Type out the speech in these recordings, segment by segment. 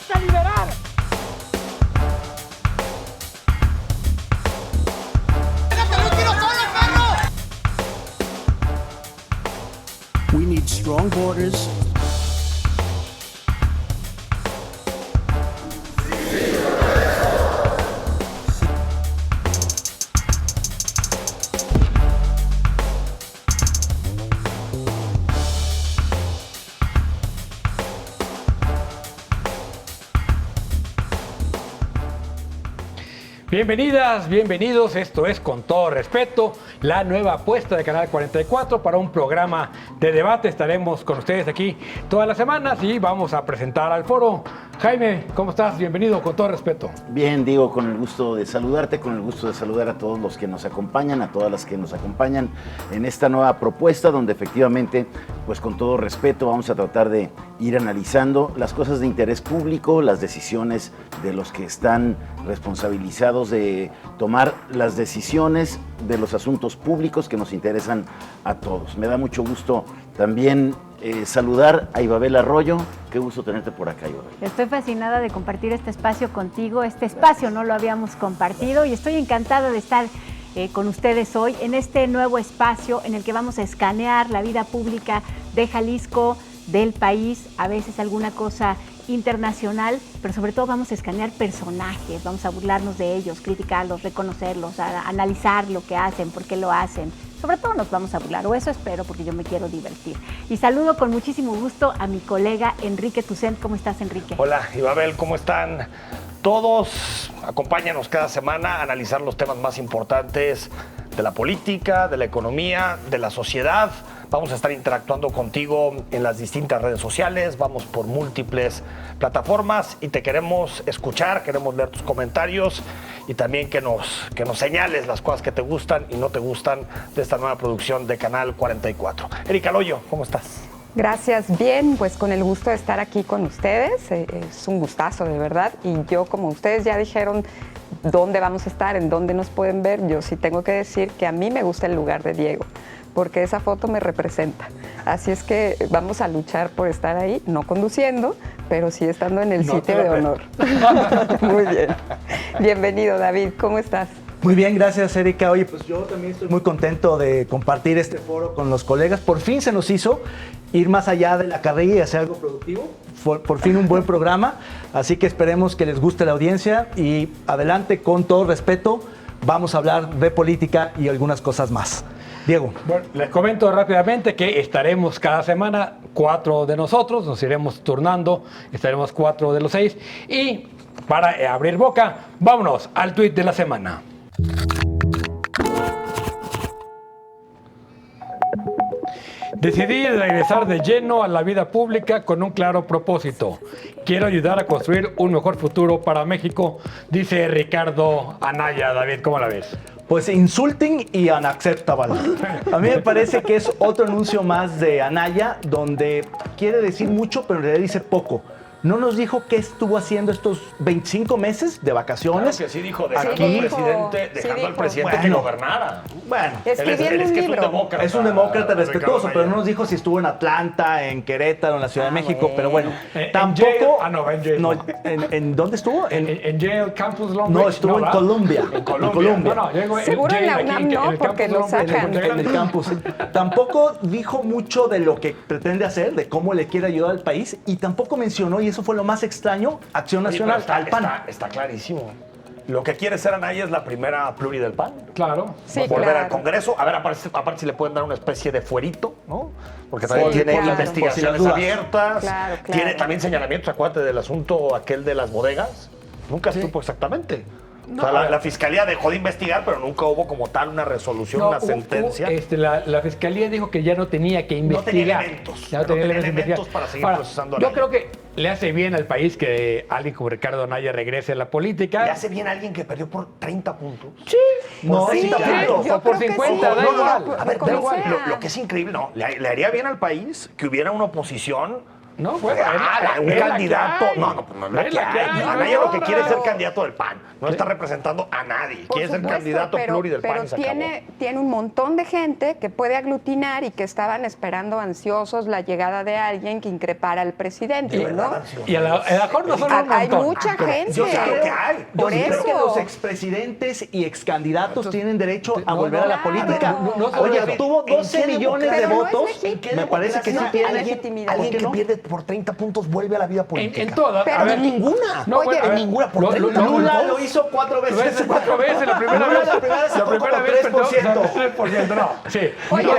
que liberar. We need strong borders. Bienvenidas, bienvenidos, esto es Con Todo Respeto, la nueva apuesta de Canal 44 para un programa de debate. Estaremos con ustedes aquí todas las semanas y vamos a presentar al foro. Jaime, ¿cómo estás? Bienvenido, Con Todo Respeto. Bien, Diego, con el gusto de saludarte, con el gusto de saludar a todos los que nos acompañan, a todas las que nos acompañan en esta nueva propuesta, donde efectivamente, pues con todo respeto, vamos a tratar de ir analizando las cosas de interés público, las decisiones de los que están responsabilizados de tomar las decisiones de los asuntos públicos que nos interesan a todos. Me da mucho gusto también saludar a Ibabel Arroyo. Qué gusto tenerte por acá, Ibabel. Estoy fascinada de compartir este espacio contigo. Este espacio no lo habíamos compartido y estoy encantada de estar con ustedes hoy en este nuevo espacio en el que vamos a escanear la vida pública de Jalisco, del país, a veces alguna cosa internacional, pero sobre todo vamos a escanear personajes, vamos a burlarnos de ellos, criticarlos, reconocerlos, analizar lo que hacen, por qué lo hacen. Sobre todo nos vamos a burlar, o eso espero, porque yo me quiero divertir. Y saludo con muchísimo gusto a mi colega Enrique Tucent. ¿Cómo estás, Enrique? Hola, Ibabel, ¿cómo están todos? Acompáñanos cada semana a analizar los temas más importantes de la política, de la economía, de la sociedad. Vamos a estar interactuando contigo en las distintas redes sociales, vamos por múltiples plataformas y te queremos escuchar, queremos leer tus comentarios y también que nos señales las cosas que te gustan y no te gustan de esta nueva producción de Canal 44. Erika Loyo, ¿cómo estás? Gracias, bien, pues con el gusto de estar aquí con ustedes, es un gustazo de verdad, y yo, como ustedes ya dijeron dónde vamos a estar, en dónde nos pueden ver, yo sí tengo que decir que a mí me gusta el lugar de Diego, porque esa foto me representa, así es que vamos a luchar por estar ahí, no conduciendo, pero sí estando en el sitio de honor. Muy bien, bienvenido David, ¿cómo estás? Muy bien, gracias Erika. Oye, pues yo también estoy muy contento de compartir este foro con los colegas. Por fin se nos hizo ir más allá de la carrilla y hacer algo productivo. Por fin un buen programa, así que esperemos que les guste la audiencia y adelante, con todo respeto, vamos a hablar de política y algunas cosas más. Diego. Bueno, les comento rápidamente que estaremos cada semana 4 de nosotros, nos iremos turnando, estaremos 4 de los 6 y para abrir boca, vámonos al tuit de la semana. Decidí regresar de lleno a la vida pública con un claro propósito. Quiero ayudar a construir un mejor futuro para México, dice Ricardo Anaya. David, ¿cómo la ves? Pues insulting y unacceptable. A mí me parece que es otro anuncio más de Anaya, donde quiere decir mucho, pero en realidad dice poco. No nos dijo qué estuvo haciendo estos 25 meses de vacaciones. Claro que sí dijo, dejando al presidente que gobernara. Bueno, escribiendo un libro. Es un demócrata respetuoso, pero no nos dijo si estuvo en Atlanta, en Querétaro, en la Ciudad de México, pero bueno, tampoco... ¿En dónde estuvo? En Yale Campus Long Beach. No, estuvo en Colombia. En Colombia. Seguro en la UNAM no, porque lo sacan. En el campus. Tampoco dijo mucho de lo que pretende hacer, de cómo le quiere ayudar al país, y tampoco mencionó, y eso fue lo más extraño, Acción Nacional, al PAN. Está clarísimo. Lo que quiere ser Anaya es la primera pluri del PAN. Claro. Sí, Volver claro. al Congreso. A ver, aparte si le pueden dar una especie de fuerito, ¿no? Porque también tiene claro. investigaciones Por si las dudas. abiertas. Claro. Tiene también señalamientos, acuérdate del asunto aquel de las bodegas. Nunca supo exactamente. No, o sea, la fiscalía dejó de investigar, pero nunca hubo como tal una resolución, una sentencia. La fiscalía dijo que ya no tenía que investigar. tenía elementos. Ya no tenía elementos para seguir procesando a Yo Anaya. creo que le hace bien al país que alguien como Ricardo Anaya regrese a la política. ¿Le hace bien a alguien que perdió por 30 puntos? Sí. Por Sí, 30 claro. puntos. O por Yo creo que 50, sí. da No, igual. no, A ver, como pero sea. lo que es increíble, no, le haría bien al país que hubiera una oposición No, bueno, un es la candidato. que hay. No, pues no es la Es que la que hay. hay, no Anaya hay lo que otra. quiere es ser candidato del PAN. No está representando a nadie. Por Quiere ser supuesto, candidato pluri del PAN pero y se acabó. tiene un montón de gente que puede aglutinar y que estaban esperando ansiosos la llegada de alguien que increpara al presidente, ¿no? Y a lo mejor no son un Hay montón. mucha gente. yo creo que hay. Por Yo creo que eso. los expresidentes y excandidatos tienen derecho a no, volver a la claro. política. No, no, Oye, no, no. tuvo ¿En 12 qué millones de Pero no es votos. legítimo. Me parece que sí No tiene tiene legitimidad. Alguien ¿Por que qué no? pierde por 30 puntos vuelve a la vida política. En todas. Pero a ver, en ninguna. No, Oye, bueno, a en ver, ninguna por 30 Lula lo hizo 4 veces. 4 veces, la primera Lula vez. la primera sacó como perdió, 3%. 3%, no. Sí. Oye, No,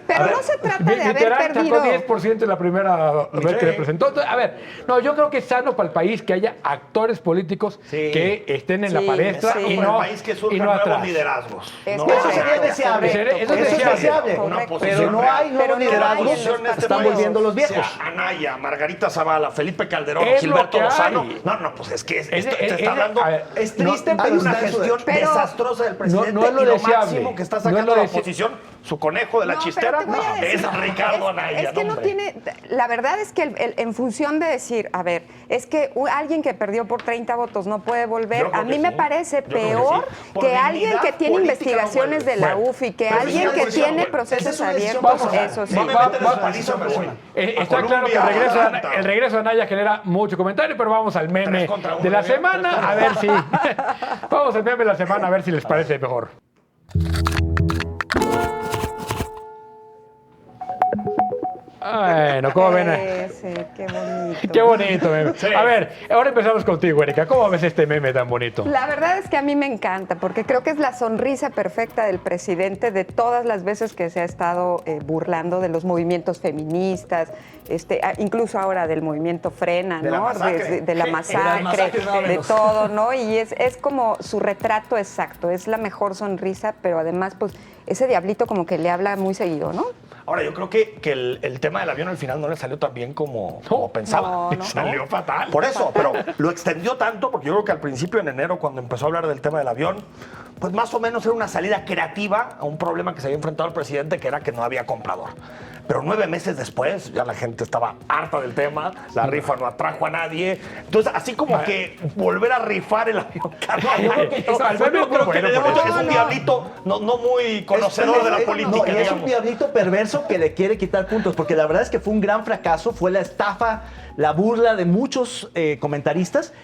pero no se trata de haber Mitterrand perdido. sacó 10% en la primera vez que le presentó. Entonces, a ver, no, yo creo que es sano para el país que haya actores políticos Sí. que estén en la Sí, palestra sí. y Para no, el país que y surjan no nuevos atrás. liderazgos. Es No, Eso correcto, sería deseable. correcto. Eso Eso es deseable. deseable. Una Correcto. posición Pero no real. hay nuevos Pero no hay liderazgos. en los Están Están partidos. volviendo los viejos. Sea Anaya, Margarita Zavala, Felipe Calderón, Es Gilberto lo que Lozano. hay. No, pues es que Es- esto te es- está hablando. a ver, es triste, hay pero una está en su gestión derecho. desastrosa del presidente no es lo y lo deseable. máximo que está No es lo sacando la dese- oposición, su conejo de la No, chistera, pero te voy a decir, es Ricardo Anaya. Es que no hombre. tiene, la verdad es que en función de decir, a ver, es que alguien que perdió por 30 votos no puede volver, Yo creo a mí que me sí. parece Yo creo que peor sí. Por que alguien dignidad que tiene política investigaciones no de la vuelve. UFI, que Pero alguien sí, que sí, tiene sí, procesos esa es una decisión abiertos, personal. eso sí. No me Va- meten en va- su paliza, me voy. Está claro que el regreso de Anaya genera mucho comentario, pero vamos al meme 3 contra 1, de la ¿bien? 3 semana contra a ver si. Vamos al meme de la semana a ver si les parece mejor. Bueno, ¿cómo ven? Ese, qué bonito. Qué bonito meme. A ver, ahora empezamos contigo, Erika. ¿Cómo ves este meme tan bonito? La verdad es que a mí me encanta, porque creo que es la sonrisa perfecta del presidente de todas las veces que se ha estado burlando de los movimientos feministas, incluso ahora del movimiento Frena, De la ¿no? masacre. De la Sí, masacre, nada de menos. todo, ¿no? Y es como su retrato exacto, es la mejor sonrisa, pero además, pues, ese diablito como que le habla muy seguido, ¿no? Ahora, yo creo que el tema del avión al final no le salió tan bien como pensaba. no. Salió fatal. Por eso, pero lo extendió tanto, porque yo creo que al principio, en enero, cuando empezó a hablar del tema del avión, pues más o menos era una salida creativa a un problema que se había enfrentado el presidente, que era que no había comprador. Pero 9 meses después, ya la gente estaba harta del tema, la rifa no atrajo a nadie. Entonces, así como que volver a rifar el avión, yo creo que eso, al meme yo creo fue que le bueno, demos- por eso. es un diablito no muy conocedor de la política, No, y es un digamos. diablito perverso que le quiere quitar puntos, porque la verdad es que fue un gran fracaso, fue la estafa, la burla de muchos comentaristas,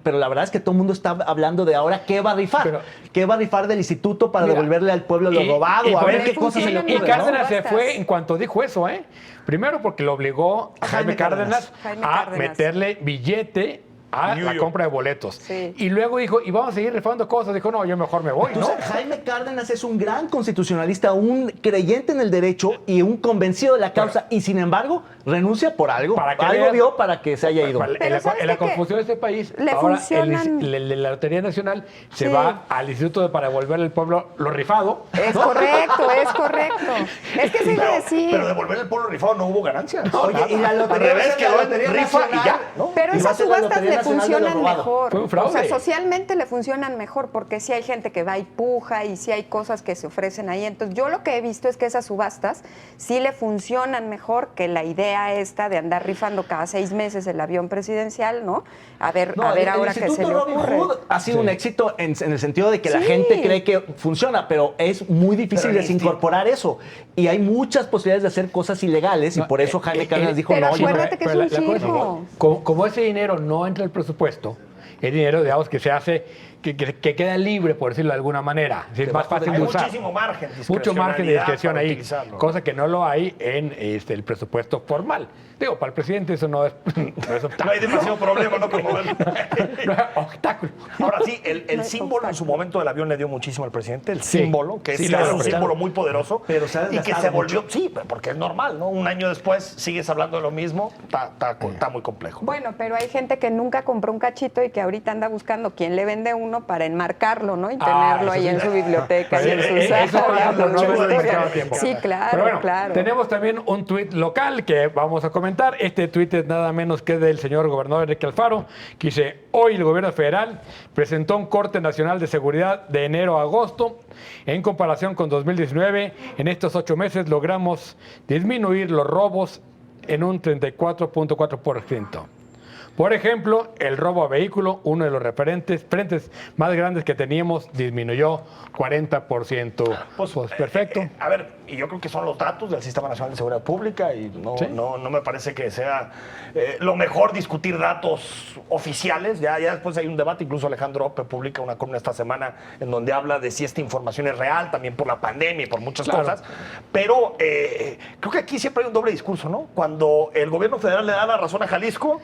pero la verdad es que todo el mundo está hablando de ahora qué va a rifar, Pero- qué va a rifar del instituto para Mira, devolverle al pueblo lo robado, a por ver eso- qué cosas se le funcionan Y ocurren, ¿no? Cárdenas se Propuestas. fue en cuanto dijo eso, ¿eh? Primero porque lo obligó a Jaime Cárdenas Jaime a Cárdenas. meterle billete a New la York. compra de boletos. Sí. Y luego dijo, y vamos a seguir rifando cosas. Dijo, no, yo mejor me voy, ¿no? Entonces, Jaime Cárdenas es un gran constitucionalista, un creyente en el derecho y un convencido de la causa, y sin embargo renuncia por algo. Para que Algo veas- vio para que se haya ido. Pero ¿sabes En la de qué? confusión de este país, Le ahora funcionan- la Lotería Nacional se Sí. va al instituto para devolverle al pueblo lo rifado. Es correcto, es correcto. Es que se iba a decir. Pero devolver el pueblo rifado no hubo ganancias. Oye, y la Al lotería, revés, la quedó en lotería rifa y nacional, ya, ¿no? Pero Y va a esas ser la subastas Lotería le Nacional de lo funcionan robado. mejor. Fue un fraude. O sea, socialmente le funcionan mejor porque sí hay gente que va y puja y sí hay cosas que se ofrecen ahí. Entonces, yo lo que he visto es que esas subastas sí le funcionan mejor que la idea esta de andar rifando cada 6 meses el avión presidencial, ¿no? A ver El ahora qué se Instituto le Robin ocurre. Hood ha sido un éxito en el sentido de que la Sí. gente cree que funciona, pero es muy difícil Pero desincorporar eso. Y hay muchas posibilidades de hacer cosas ilegales y por eso Jaime Cárdenas dijo, pero no, yo no. acuérdate que es Pero un cosa es, circo. como ese dinero no entra al presupuesto, es dinero, digamos, que se hace, que queda libre, por decirlo de alguna manera. Es decir, más fácil Hay de usar. muchísimo margen, Mucho margen de discreción para ahí, utilizarlo. cosa que no lo hay en el presupuesto formal. Digo, para el presidente eso no es, no es obstáculo. No hay demasiado problema, ¿no? Como ver. No es obstáculo. Ahora sí, el símbolo en su momento del avión le dio muchísimo al presidente, el Sí. símbolo, que Sí, es claro, un claro. símbolo muy poderoso, Pero se ha y que desgastado se volvió, mucho. sí, porque es normal, ¿no? Un año después sigues hablando de lo mismo, está muy complejo. Bueno, pero hay gente que nunca compró un cachito y que ahorita anda buscando quién le vende uno para enmarcarlo, ¿no? Y tenerlo eso ahí sí. en su biblioteca y en su Eso sala. por ejemplo, no haberlo Historia. dedicado tiempo. Sí, claro, Pero bueno, claro. tenemos también un tuit local que vamos a comentar. Este tuit es nada menos que del señor gobernador Enrique Alfaro, que dice, hoy el gobierno federal presentó un corte nacional de seguridad de enero a agosto. En comparación con 2019, en estos 8 meses logramos disminuir los robos en un 34.4%. Por ejemplo, el robo a vehículo, uno de los frentes más grandes que teníamos, disminuyó 40%. Pues perfecto. A ver, y yo creo que son los datos del Sistema Nacional de Seguridad Pública y no me parece que sea lo mejor discutir datos oficiales. Ya después hay un debate, incluso Alejandro Ope publica una columna esta semana en donde habla de si esta información es real, también por la pandemia y por muchas cosas. Pero creo que aquí siempre hay un doble discurso, ¿no? Cuando el gobierno federal le da la razón a Jalisco,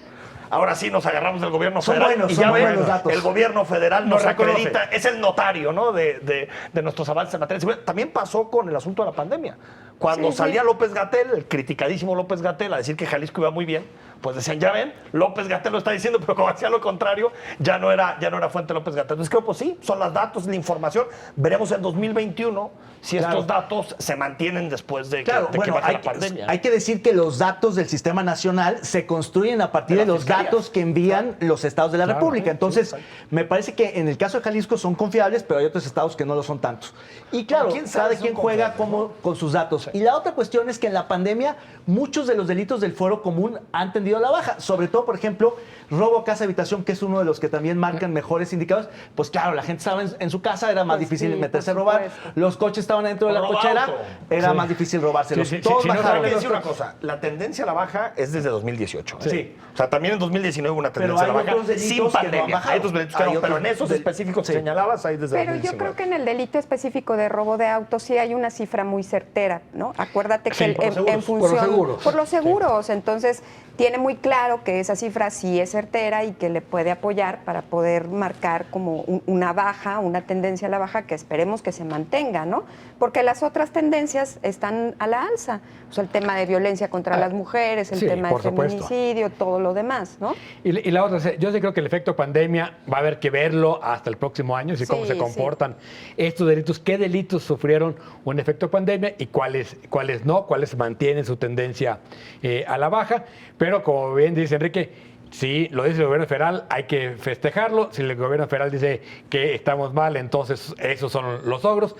ahora sí nos agarramos del gobierno federal y ya ven, el gobierno federal nos acredita, es el notario, ¿no? de nuestros avances en materia de seguridad. También pasó con el asunto de la pandemia. Cuando salía López-Gatell, el criticadísimo López-Gatell, a decir que Jalisco iba muy bien, pues decían, ya ven, López-Gatell lo está diciendo, pero como hacía lo contrario, ya no era fuente López-Gatell. Entonces creo, pues sí, son los datos, la información. Veremos en 2021 si estos datos se mantienen después de que baje la pandemia. Hay que decir que los datos del Sistema Nacional se construyen a partir de los datos que envían los estados de la República. Entonces, me parece que en el caso de Jalisco son confiables, pero hay otros estados que no lo son tantos. Y claro, cada quien juega con sus datos. Y la otra cuestión es que en la pandemia muchos de los delitos del fuero común han tendido a la baja. Sobre todo, por ejemplo, robo, casa, habitación, que es uno de los que también marcan mejores indicadores. Pues claro, la gente estaba en su casa, era más difícil meterse a robar. Los coches estaban dentro de la cochera, era más difícil robárselos. Todos bajaron. Hay que decir una cosa, la tendencia a la baja es desde 2018. Sí. O sea, también en 2019 hubo una tendencia a la baja sin pandemia. Hay otros delitos que no, pero en esos específicos que señalabas hay desde 2019. Pero yo creo que en el delito específico de robo de autos sí hay una cifra muy certera, ¿no? Acuérdate que en función... Por los seguros. Entonces, tiene muy claro que esa cifra sí es certera y que le puede apoyar para poder marcar como una baja, una tendencia a la baja que esperemos que se mantenga, ¿no? Porque las otras tendencias están a la alza. O sea, el tema de violencia contra las mujeres, el tema de feminicidio, todo lo demás, ¿no? Y la otra, yo sí creo que el efecto pandemia va a haber que verlo hasta el próximo año, y cómo se comportan estos delitos, qué delitos sufrieron un efecto pandemia y cuáles no, cuáles mantienen su tendencia a la baja. Pero como bien dice Enrique, si lo dice el gobierno federal, hay que festejarlo. Si el gobierno federal dice que estamos mal, entonces esos son los logros.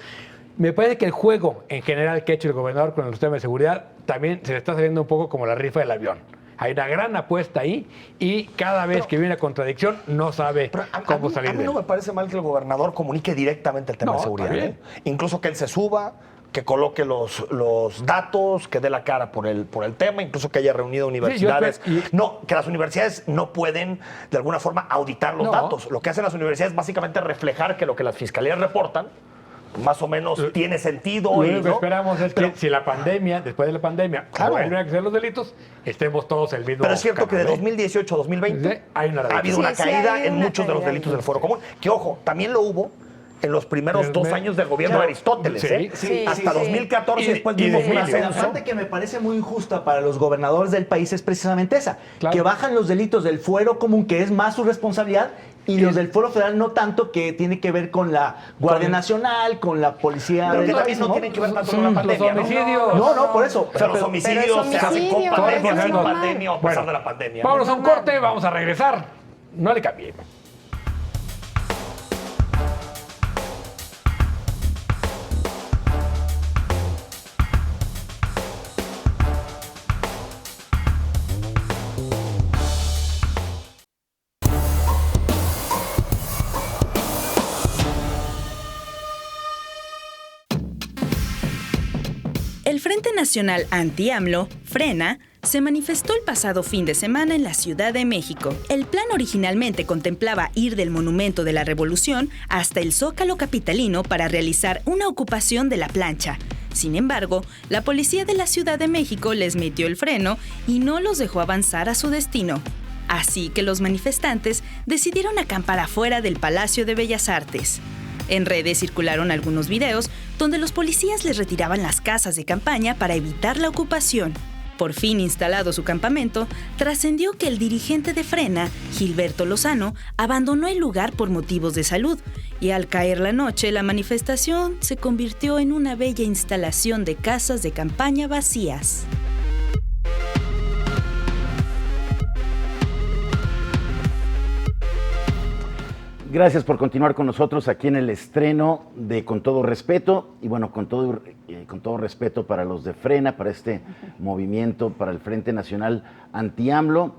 Me parece que el juego en general que ha hecho el gobernador con el sistema de seguridad también se le está saliendo un poco como la rifa del avión. Hay una gran apuesta ahí y cada vez que viene una contradicción no sabe cómo salir de él. A mí no me parece mal que el gobernador comunique directamente el tema de seguridad. Incluso que él se suba, que coloque los datos, que dé la cara por el tema, incluso que haya reunido universidades. Que las universidades no pueden, de alguna forma, auditar los datos. Lo que hacen las universidades es básicamente reflejar que lo que las fiscalías reportan más o menos tiene sentido. Lo único que esperamos es que si la pandemia, después de la pandemia, vuelven a crecer los delitos, estemos todos el mismo. Pero es cierto que de 2018 a 2020 ha habido una caída en muchos de los delitos del fuero común. Que, ojo, también lo hubo en los primeros 2 años del gobierno de Aristóteles. Hasta 2014 después vimos un ascenso. La parte que me parece muy injusta para los gobernadores del país es precisamente esa, que bajan los delitos del fuero común, que es más su responsabilidad, y los del fuero federal no tanto, que tiene que ver con la Guardia Nacional, con la policía del país. También no tienen que ver tanto con la pandemia. Los homicidios. No, por eso. O sea, los homicidios se hacen con pandemia, sin pandemia o a pesar de la pandemia. Vámonos a un corte, vamos a regresar. No le cambie. El Frente Nacional Anti-AMLO, Frena, se manifestó el pasado fin de semana en la Ciudad de México. El plan originalmente contemplaba ir del Monumento de la Revolución hasta el Zócalo capitalino para realizar una ocupación de la plancha. Sin embargo, la policía de la Ciudad de México les metió el freno y no los dejó avanzar a su destino. Así que los manifestantes decidieron acampar afuera del Palacio de Bellas Artes. En redes circularon algunos videos donde los policías les retiraban las casas de campaña para evitar la ocupación. Por fin instalado su campamento, trascendió que el dirigente de Frena, Gilberto Lozano, abandonó el lugar por motivos de salud, y al caer la noche, la manifestación se convirtió en una bella instalación de casas de campaña vacías. Gracias por continuar con nosotros aquí en el estreno de Con Todo Respeto. Y bueno, con todo respeto para los de Frena, para este movimiento, para el Frente Nacional Anti-AMLO,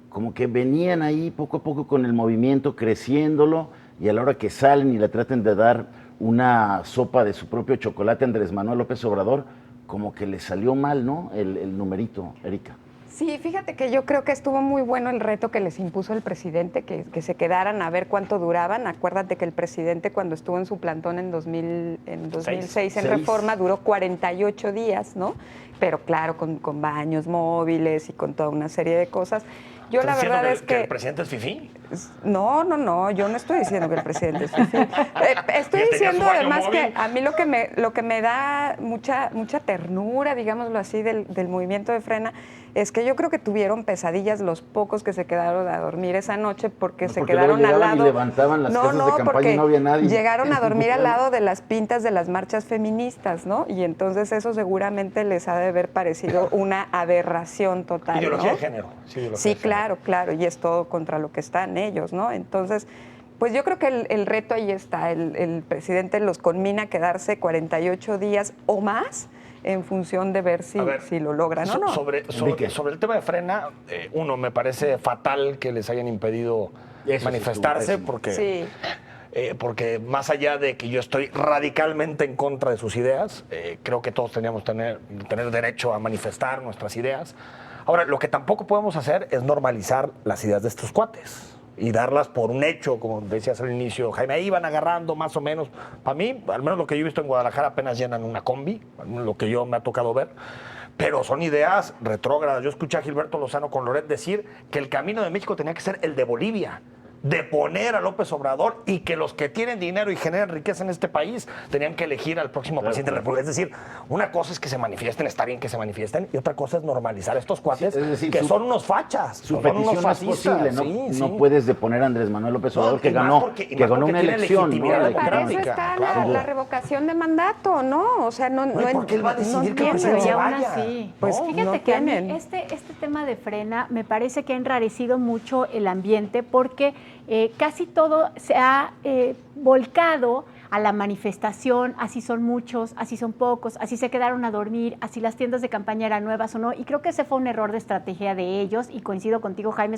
como que venían ahí poco a poco con el movimiento, creciéndolo, y a la hora que salen y le traten de dar una sopa de su propio chocolate a Andrés Manuel López Obrador, como que le salió mal, ¿no? El numerito, Erika. Sí, fíjate que yo creo que estuvo muy bueno el reto que les impuso el presidente, que se quedaran a ver cuánto duraban. Acuérdate que el presidente cuando estuvo en su plantón en 2006 en Reforma duró 48 días, ¿no? Pero claro, con baños móviles y con toda una serie de cosas. Yo la verdad es que... ¿El presidente es fifí? No, yo no estoy diciendo que el presidente es fifí. Estoy diciendo además que a mí lo que me da mucha ternura, digámoslo así, del movimiento de Frena, es que yo creo que tuvieron pesadillas los pocos que se quedaron a dormir esa noche porque se quedaron al lado. Y levantaban las casas de campaña y no había nadie. Llegaron a dormir al lado de las pintas de las marchas feministas, ¿no? Y entonces eso seguramente les ha de haber parecido una aberración total. Ideología ¿no? de género. Sí, claro, y es todo contra lo que están ellos, ¿no? Entonces, pues yo creo que el reto ahí está. El presidente los conmina a quedarse 48 días o más en función de ver si lo logran o no. Sobre el tema de Frena, uno, me parece fatal que les hayan impedido manifestarse, porque más allá de que yo estoy radicalmente en contra de sus ideas, creo que todos teníamos tener derecho a manifestar nuestras ideas. Ahora, lo que tampoco podemos hacer es normalizar las ideas de estos cuates y darlas por un hecho, como decías al inicio, Jaime, ahí van agarrando más o menos. Para mí, al menos lo que yo he visto en Guadalajara, apenas llenan una combi, lo que yo me ha tocado ver, pero son ideas retrógradas. Yo escuché a Gilberto Lozano con Loret decir que el camino de México tenía que ser el de Bolivia, de poner a López Obrador, y que los que tienen dinero y generan riqueza en este país tenían que elegir al próximo presidente de la República. Es decir, una cosa es que se manifiesten, está bien que se manifiesten, y otra cosa es normalizar a estos cuates, que son unos fachas, su son petición unos es fascistas. posible, no puedes deponer a Andrés Manuel López Obrador, que ganó una elección, ¿no? Para eso está la revocación de mandato, ¿no? O sea, no porque él va a decidir que el presidente se vaya. Pues ¿no? fíjate que a mí este tema de Frena me parece que ha enrarecido mucho el ambiente, porque casi todo se ha volcado a la manifestación, así son muchos, así son pocos, así se quedaron a dormir, así las tiendas de campaña eran nuevas o no, y creo que ese fue un error de estrategia de ellos, y coincido contigo, Jaime,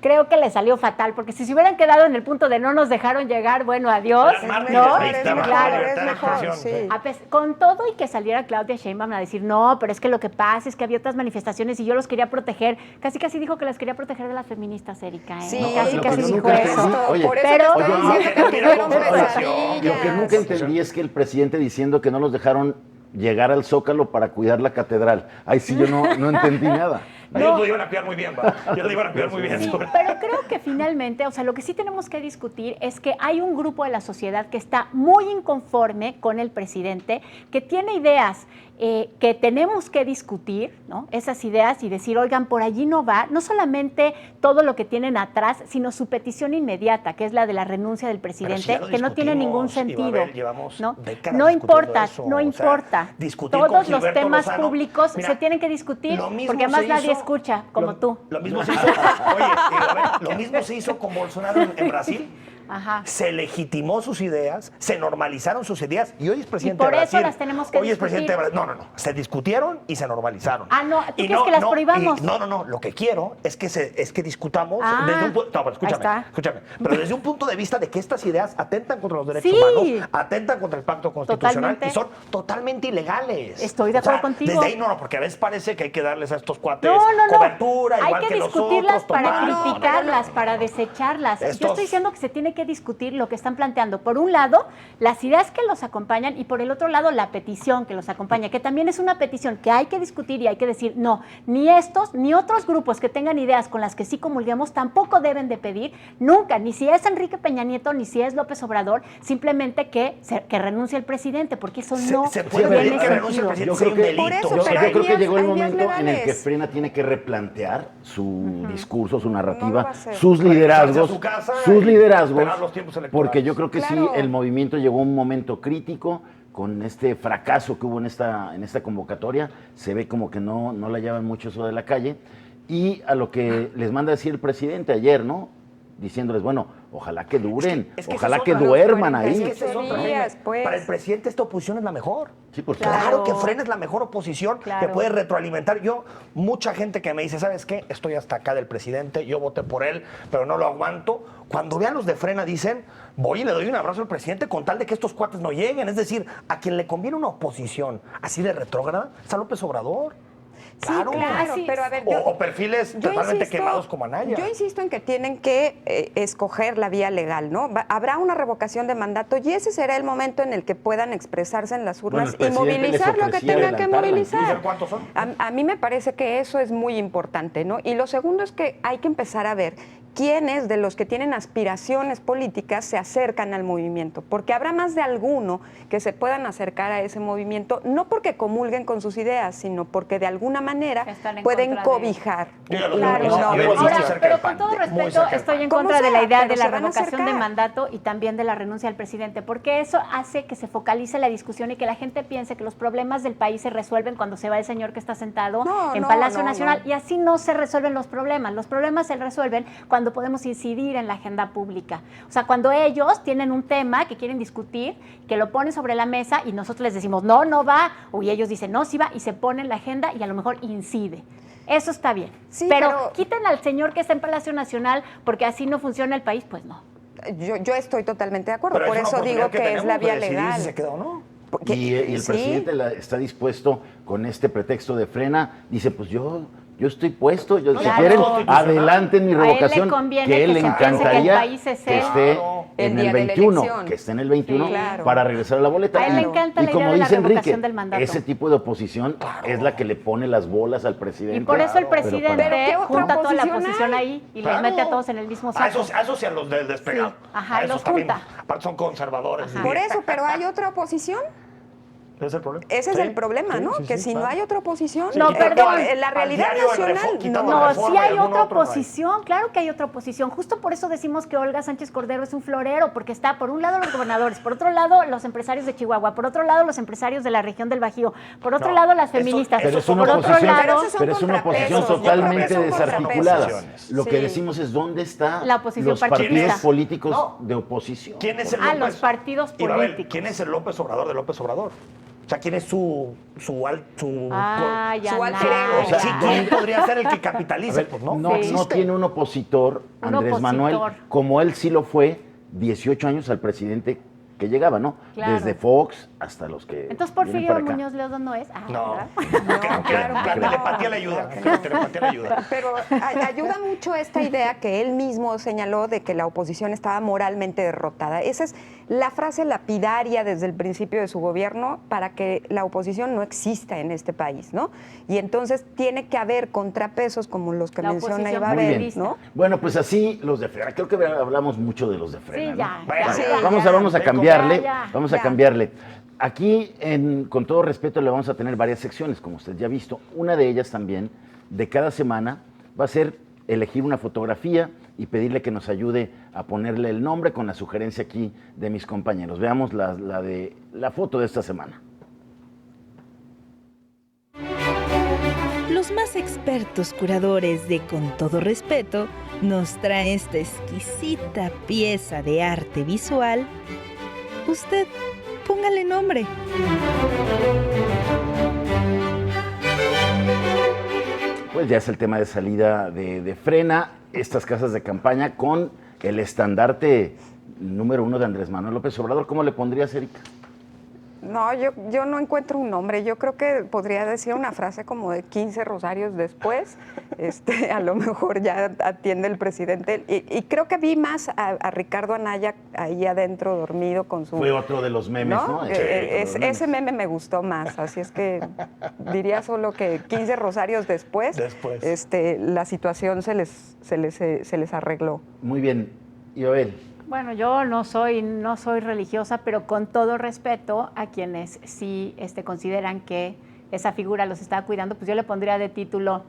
creo que les salió fatal, porque si se hubieran quedado en el punto de no nos dejaron llegar, bueno, adiós, ¿no? Claro, es mejor, sí. Con todo y que saliera Claudia Sheinbaum a decir, no, pero es que lo que pasa es que había otras manifestaciones y yo los quería proteger, casi dijo que las quería proteger de las feministas, Erika, ¿eh? Sí, casi dijo eso. Por eso pero lo que nunca entendí es que el presidente diciendo que no los dejaron llegar al Zócalo para cuidar la catedral. Ahí sí yo no entendí nada. Ellos lo iban a cuidar muy bien, Ellos lo iban a cuidar muy bien. Sí, pero creo que finalmente, o sea, lo que sí tenemos que discutir es que hay un grupo de la sociedad que está muy inconforme con el presidente, que tiene ideas que tenemos que discutir, ¿no? Esas ideas y decir, oigan, por allí no va, no solamente todo lo que tienen atrás, sino su petición inmediata, que es la de la renuncia del presidente, que no tiene ningún sentido. ¿No? No importa, no importa. Todos los temas públicos se tienen que discutir, porque además nadie escucha como tú. Lo mismo se hizo, lo mismo se hizo con Bolsonaro en Brasil. Ajá. Se legitimó sus ideas, se normalizaron sus ideas, y hoy es presidente y por de Brasil. eso las tenemos que discutir. Hoy es presidente de Brasil. No. Se discutieron y se normalizaron. No, ¿tú quieres que las prohibamos? No. Lo que quiero es que discutamos desde un punto... No, pero escúchame. Pero desde un punto de vista de que estas ideas atentan contra los derechos humanos, atentan contra el pacto constitucional y son totalmente ilegales. Estoy de acuerdo contigo. Desde ahí porque a veces parece que hay que darles a estos cuates no. cobertura, igual que los otros. Hay que discutirlas para criticarlas, para desecharlas. Yo estoy diciendo que se tiene que discutir lo que están planteando. Por un lado, las ideas que los acompañan, y por el otro lado, la petición que los acompaña, que también es una petición que hay que discutir y hay que decir, no, ni estos ni otros grupos que tengan ideas con las que sí comulguemos tampoco deben de pedir nunca, ni si es Enrique Peña Nieto, ni si es López Obrador, simplemente que renuncie el presidente, porque eso no puede pedir que renuncie el presidente. Yo creo que llegó el momento en el que Frena tiene que replantear su discurso, su narrativa, sus liderazgos, porque yo creo que sí, el movimiento llegó a un momento crítico. Con este fracaso que hubo en esta convocatoria, se ve como que no la llevan mucho eso de la calle. Y a lo que les manda decir el presidente ayer, ¿no? diciéndoles, bueno, ojalá que duren, Es que ojalá esa que es otra, duerman es ahí. que esa es otra, Días, pues. Para el presidente esta oposición es la mejor. Sí, por Claro. Claro que Frena es la mejor oposición, Claro. que puede retroalimentar. Yo, mucha gente que me dice, ¿sabes qué? Estoy hasta acá del presidente, yo voté por él, pero no lo aguanto. Cuando vean los de Frena dicen, voy y le doy un abrazo al presidente con tal de que estos cuates no lleguen. Es decir, a quien le conviene una oposición así de retrógrada es a López Obrador. Sí, Claro, claro, sí. pero a ver, O perfiles yo totalmente insisto- quemados como Anaya. Yo insisto en que tienen que escoger la vía legal, ¿no? Habrá una revocación de mandato y ese será el momento en el que puedan expresarse en las urnas Bueno, el y presidente movilizar les lo que ofrecía tengan que adelantarla, movilizar. incluso. ¿Cuántos son? A mí me parece que eso es muy importante, ¿no? Y lo segundo es que hay que empezar a ver quiénes de los que tienen aspiraciones políticas se acercan al movimiento, porque habrá más de alguno que se puedan acercar a ese movimiento, no porque comulguen con sus ideas, sino porque de alguna manera Están en pueden contra de- cobijar. Yo ya los Claro, veo, no, yo los veo Ahora, muy cerca pero del con PAN, todo muy respeto, cerca del estoy en PAN. contra Como de la sea, idea de pero la se van a revocación de acercar. mandato y también de la renuncia al presidente, porque eso hace que se focalice la discusión y que la gente piense que los problemas del país se resuelven cuando se va el señor que está sentado No, en no, Palacio no, Nacional, no. y así no se resuelven los problemas. Los problemas se resuelven cuando podemos incidir en la agenda pública. O sea, cuando ellos tienen un tema que quieren discutir, que lo ponen sobre la mesa y nosotros les decimos, no, no va, y ellos dicen, no, sí va, y se pone en la agenda y a lo mejor incide. Eso está bien. Sí, pero pero- quiten al señor que está en Palacio Nacional porque así no funciona el país, pues no. Yo estoy totalmente de acuerdo, Pero por es una eso digo oportunidad que es la tenemos vía de decidir legal. si se queda o no. Porque- Y el sí. presidente está dispuesto con este pretexto de Frena, dice, pues yo estoy puesto, si Claro. quieren, Constitucional. adelanten mi A él le revocación, conviene que él que le se piense que el encantaría país es que él. esté Claro. en El el día de la 21, elección. que esté en el 21 Sí, claro. para regresar a la boleta. A él le Y- encanta y la como idea de la dice Enrique, revocación del mandato. ese tipo de oposición es la que le pone las bolas al presidente. Y por eso el Pero presidente ¿Pero qué otra junta a toda la oposición oposición hay? ahí y Claro. los mete a todos en el mismo A saco. esos sí a los del despegado. Sí. Ajá, A y esos los también. junta. Aparte son conservadores. Ajá. diría. Por eso, pero hay otra oposición. Ese es el problema. Ese es Sí, el problema, sí, ¿no? sí, que sí, si claro. no hay otra oposición, No, perdón. la Al realidad diario, nacional quitando no. la No, Reforma sí y hay algún otra otro no hay. oposición, claro que hay otra oposición. Justo por eso decimos que Olga Sánchez Cordero es un florero, porque está por un lado los gobernadores, por otro lado los empresarios de Chihuahua, por otro lado los empresarios de la región del Bajío, por otro No, lado las eso- feministas, Pero es Eso una por otro oposición, lado Pero esos son pero es una oposición contrapesos, totalmente son desarticulada. contrapesos. Lo que Sí. decimos es dónde están La oposición los partidos partidista. políticos No. de oposición. ¿Quién es el a López? los partidos Y Babel, políticos. ¿quién es el López Obrador de López Obrador? O sea, ¿quién es su Ay, Su Ana. alter ego. O sea, sí, ¿quién podría ser el que capitalice? A ver, Pues no, no, Sí. no tiene un opositor, Un Andrés opositor. Manuel, como él sí lo fue 18 años al presidente que llegaba, ¿no? Claro. Desde Fox hasta los que Entonces vienen Porfirio para acá. Muñoz Ledo no es. Ah, No, ¿verdad? claro la que no. telepatía le ayuda. La telepatía le ayuda. Pero ayuda mucho esta idea que él mismo señaló de que la oposición estaba moralmente derrotada. Esa es la frase lapidaria desde el principio de su gobierno para que la oposición no exista en este país, ¿no? Y entonces tiene que haber contrapesos como los que La menciona oposición Ibabel, populista. ¿no? Bueno, pues así los de Frena. Creo que hablamos mucho de los de Frena. Sí, ¿no? ya. Bueno, ya, sí, ya. Vamos a ya. cambiarle. Ya, ya, Vamos a ya. cambiarle. Aquí, con todo respeto, le vamos a tener varias secciones, como usted ya ha visto. Una de ellas también, de cada semana, va a ser elegir una fotografía y pedirle que nos ayude a ponerle el nombre con la sugerencia aquí de mis compañeros. Veamos la foto de esta semana. Los más expertos curadores de Con Todo Respeto nos traen esta exquisita pieza de arte visual. Usted, póngale nombre. Pues ya es el tema de salida de Frena, estas casas de campaña con el estandarte número 1 de Andrés Manuel López Obrador. ¿Cómo le pondrías, Erika? No, yo no encuentro un nombre. Yo creo que podría decir una frase como de 15 rosarios después. A lo mejor ya atiende el presidente. Y creo que vi más a Ricardo Anaya ahí adentro dormido con su... Fue otro de los memes, ¿no? Sí, Ese meme me gustó más, así es que diría solo que 15 rosarios después, la situación se les arregló. Muy bien. Ibabel. Bueno, yo no soy religiosa, pero con todo respeto a quienes sí consideran que esa figura los estaba cuidando, pues yo le pondría de título,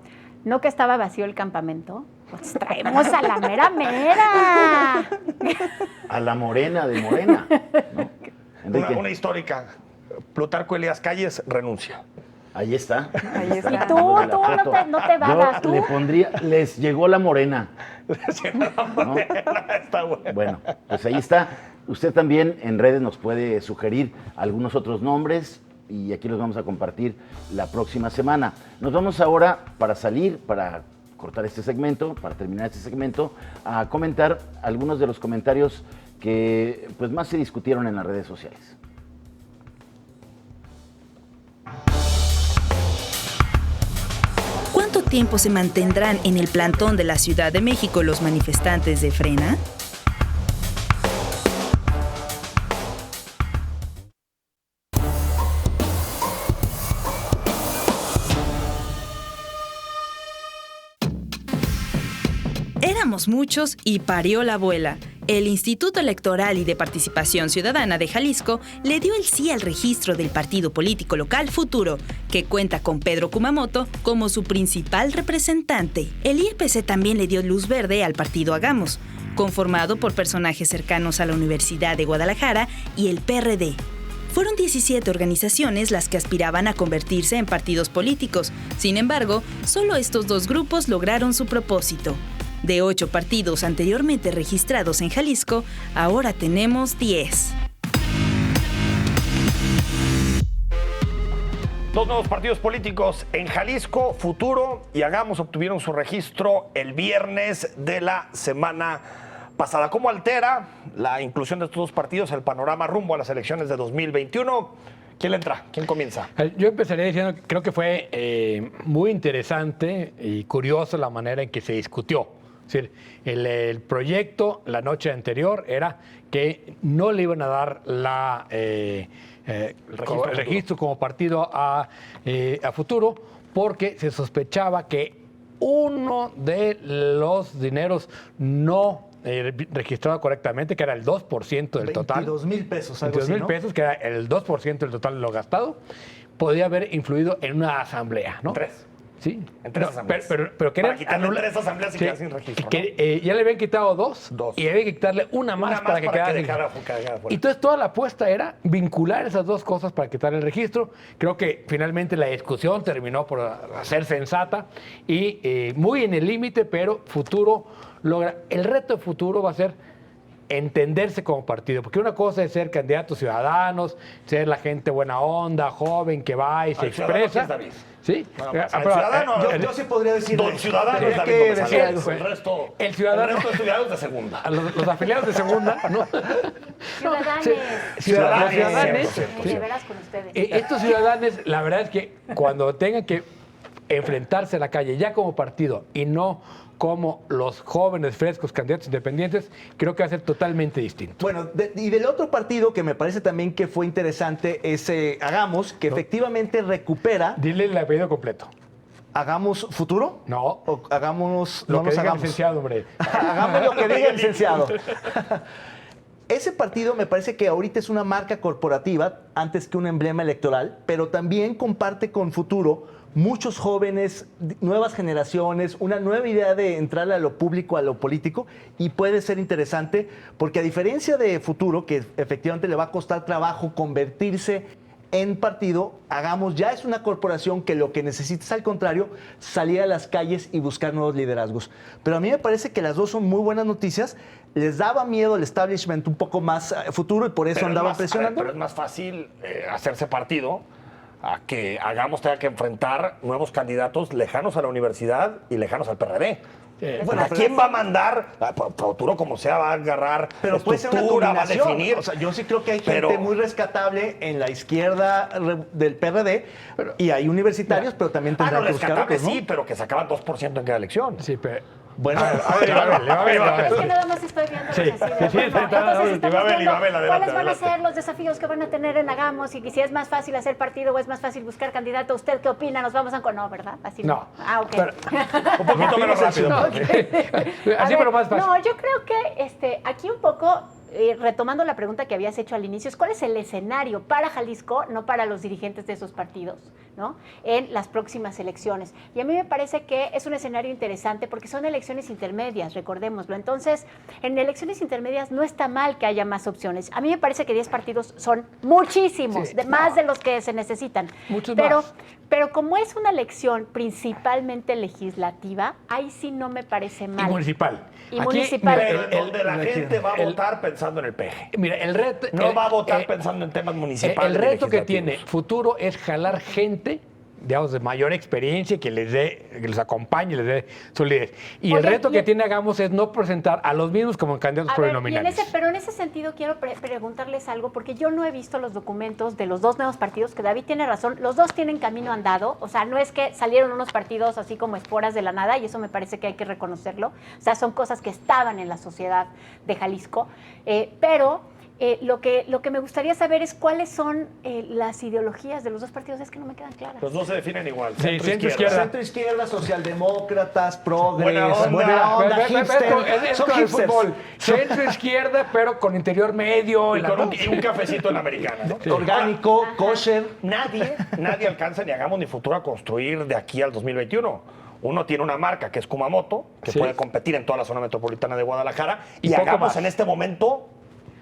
no que estaba vacío el campamento, pues traemos a la mera mera. A la morena de Morena, ¿no? Enrique. Una histórica. Plutarco Elías Calles renuncia. Ahí está. Ahí está. Y tú no te vagas, Yo tú. le pondría, les llegó la morena. ¿No? Está bueno. Bueno, pues ahí está. Usted también en redes nos puede sugerir algunos otros nombres y aquí los vamos a compartir la próxima semana. Nos vamos ahora para cortar este segmento, para terminar este segmento, a comentar algunos de los comentarios que pues más se discutieron en las redes sociales. ¿Cuánto tiempo se mantendrán en el plantón de la Ciudad de México los manifestantes de Frena? Éramos muchos y parió la abuela. El Instituto Electoral y de Participación Ciudadana de Jalisco le dio el sí al registro del partido político local Futuro, que cuenta con Pedro Kumamoto como su principal representante. El IEPC también le dio luz verde al partido Hagamos, conformado por personajes cercanos a la Universidad de Guadalajara y el PRD. Fueron 17 organizaciones las que aspiraban a convertirse en partidos políticos. Sin embargo, solo estos dos grupos lograron su propósito. De 8 partidos anteriormente registrados en Jalisco, ahora tenemos 10. Dos nuevos partidos políticos en Jalisco, Futuro y Hagamos, obtuvieron su registro el viernes de la semana pasada. ¿Cómo altera la inclusión de estos dos partidos el panorama rumbo a las elecciones de 2021? ¿Quién le entra? ¿Quién comienza? Yo empezaría diciendo que creo que fue muy interesante y curioso la manera en que se discutió. Es decir, el proyecto la noche anterior era que no le iban a dar el registro como partido a Futuro porque se sospechaba que uno de los dineros no registrado correctamente, que era el 2% del total. 22,000 pesos, algo 22,000 así, ¿no? pesos, que era el 2% del total de lo gastado, podía haber influido en una asamblea, ¿no? 3. Sí. En 3 asambleas. Pero para quitarle 3 asambleas y quedar sin registro, ¿no? Ya le habían quitado 2 y había que quitarle una más para que quedara sin registro. Y entonces toda la apuesta era vincular esas dos cosas para quitar el registro. Creo que finalmente la discusión terminó por ser sensata y muy en el límite, pero Futuro logra. El reto de Futuro va a ser entenderse como partido, porque una cosa es ser candidatos ciudadanos, ser la gente buena onda, joven, que va y se expresa. ¿Sí? Yo sí podría decir. Don Ciudadano es David Gómez Álvarez. El resto de ciudadanos de segunda. Los afiliados de segunda, ¿no? Ciudadanes. Sí. De veras con ustedes. Estos ciudadanos, la verdad es que cuando tengan que enfrentarse a la calle ya como partido y no como los jóvenes frescos candidatos independientes, creo que va a ser totalmente distinto. Bueno, y del otro partido que me parece también que fue interesante es Hagamos, que efectivamente recupera. Dile el apellido completo. ¿Hagamos Futuro? No. ¿O hagamos, Lo no que nos diga el hagamos? licenciado, hombre. Hagamos lo que diga el licenciado. Ese partido me parece que ahorita es una marca corporativa antes que un emblema electoral, pero también comparte con Futuro muchos jóvenes, nuevas generaciones, una nueva idea de entrar a lo público, a lo político, y puede ser interesante porque a diferencia de Futuro, que efectivamente le va a costar trabajo convertirse en partido, Hagamos ya es una corporación que lo que necesita es, al contrario, salir a las calles y buscar nuevos liderazgos. Pero a mí me parece que las dos son muy buenas noticias. Les daba miedo el establishment un poco más Futuro y por eso andaban presionando. Pero es más fácil hacerse partido a que Hagamos tenga que enfrentar nuevos candidatos lejanos a la universidad y lejanos al PRD. Bueno, ¿A quién va a mandar? Futuro como sea va a agarrar, pero puede ser una estructura, va a combinación. definir. O sea, yo sí creo que hay gente muy rescatable en la izquierda del PRD y hay universitarios, pero también tendrán que buscar otros, ¿no? Sí, pero que sacaban 2% en cada elección. Sí, pero... Bueno, Es que nada más estoy viendo así de ¿cuáles van a ser los desafíos que van a tener en Hagamos? Y si es más fácil hacer partido o es más fácil buscar candidato. ¿Usted qué opina? Nos vamos a... No, ¿verdad? Así no. Ah, ok. Pero, un poquito menos rápido. Así, pero más fácil. No, yo creo que aquí un poco... retomando la pregunta que habías hecho al inicio, ¿cuál es el escenario para Jalisco, no para los dirigentes de esos partidos, ¿no?, en las próximas elecciones. Y a mí me parece que es un escenario interesante porque son elecciones intermedias, recordémoslo. Entonces, en elecciones intermedias no está mal que haya más opciones. A mí me parece que 10 partidos son muchísimos, más de los que se necesitan. Muchos pero, más. pero como es una elección principalmente legislativa, ahí sí no me parece mal. Y municipal. Y Aquí, municipal. mira, Pero donde la gente va a el- votar pensando en el peje. Mira, el reto... No va a votar pensando en temas municipales. El reto que legislativos. tiene Futuro es jalar gente, digamos, de mayor experiencia, que los acompañe, les dé solidez. Y el Oye, reto y- que tiene Hagamos es no presentar a los mismos como candidatos A ver, plurinominales. pero en ese sentido quiero preguntarles algo, porque yo no he visto los documentos de los dos nuevos partidos, que David tiene razón, los dos tienen camino andado, o sea, no es que salieron unos partidos así como esporas de la nada, y eso me parece que hay que reconocerlo, o sea, son cosas que estaban en la sociedad de Jalisco, pero... lo que me gustaría saber es cuáles son las ideologías de los dos partidos, es que no me quedan claras. Los dos se definen igual. Sí, centro-izquierda. Centro-izquierda, socialdemócratas, progres, Buena onda. buena onda, Ve, hipster. es Son como el hipsters. fútbol. Centro-izquierda, pero con interior medio. Y en la con un, noche. y un cafecito en la americana, ¿no? Orgánico, kosher. Nadie alcanza ni Hagamos ni Futuro a construir de aquí al 2021. Uno tiene una marca que es Kumamoto, que Sí. puede competir en toda la zona metropolitana de Guadalajara. Y Y poco Hagamos más. en este momento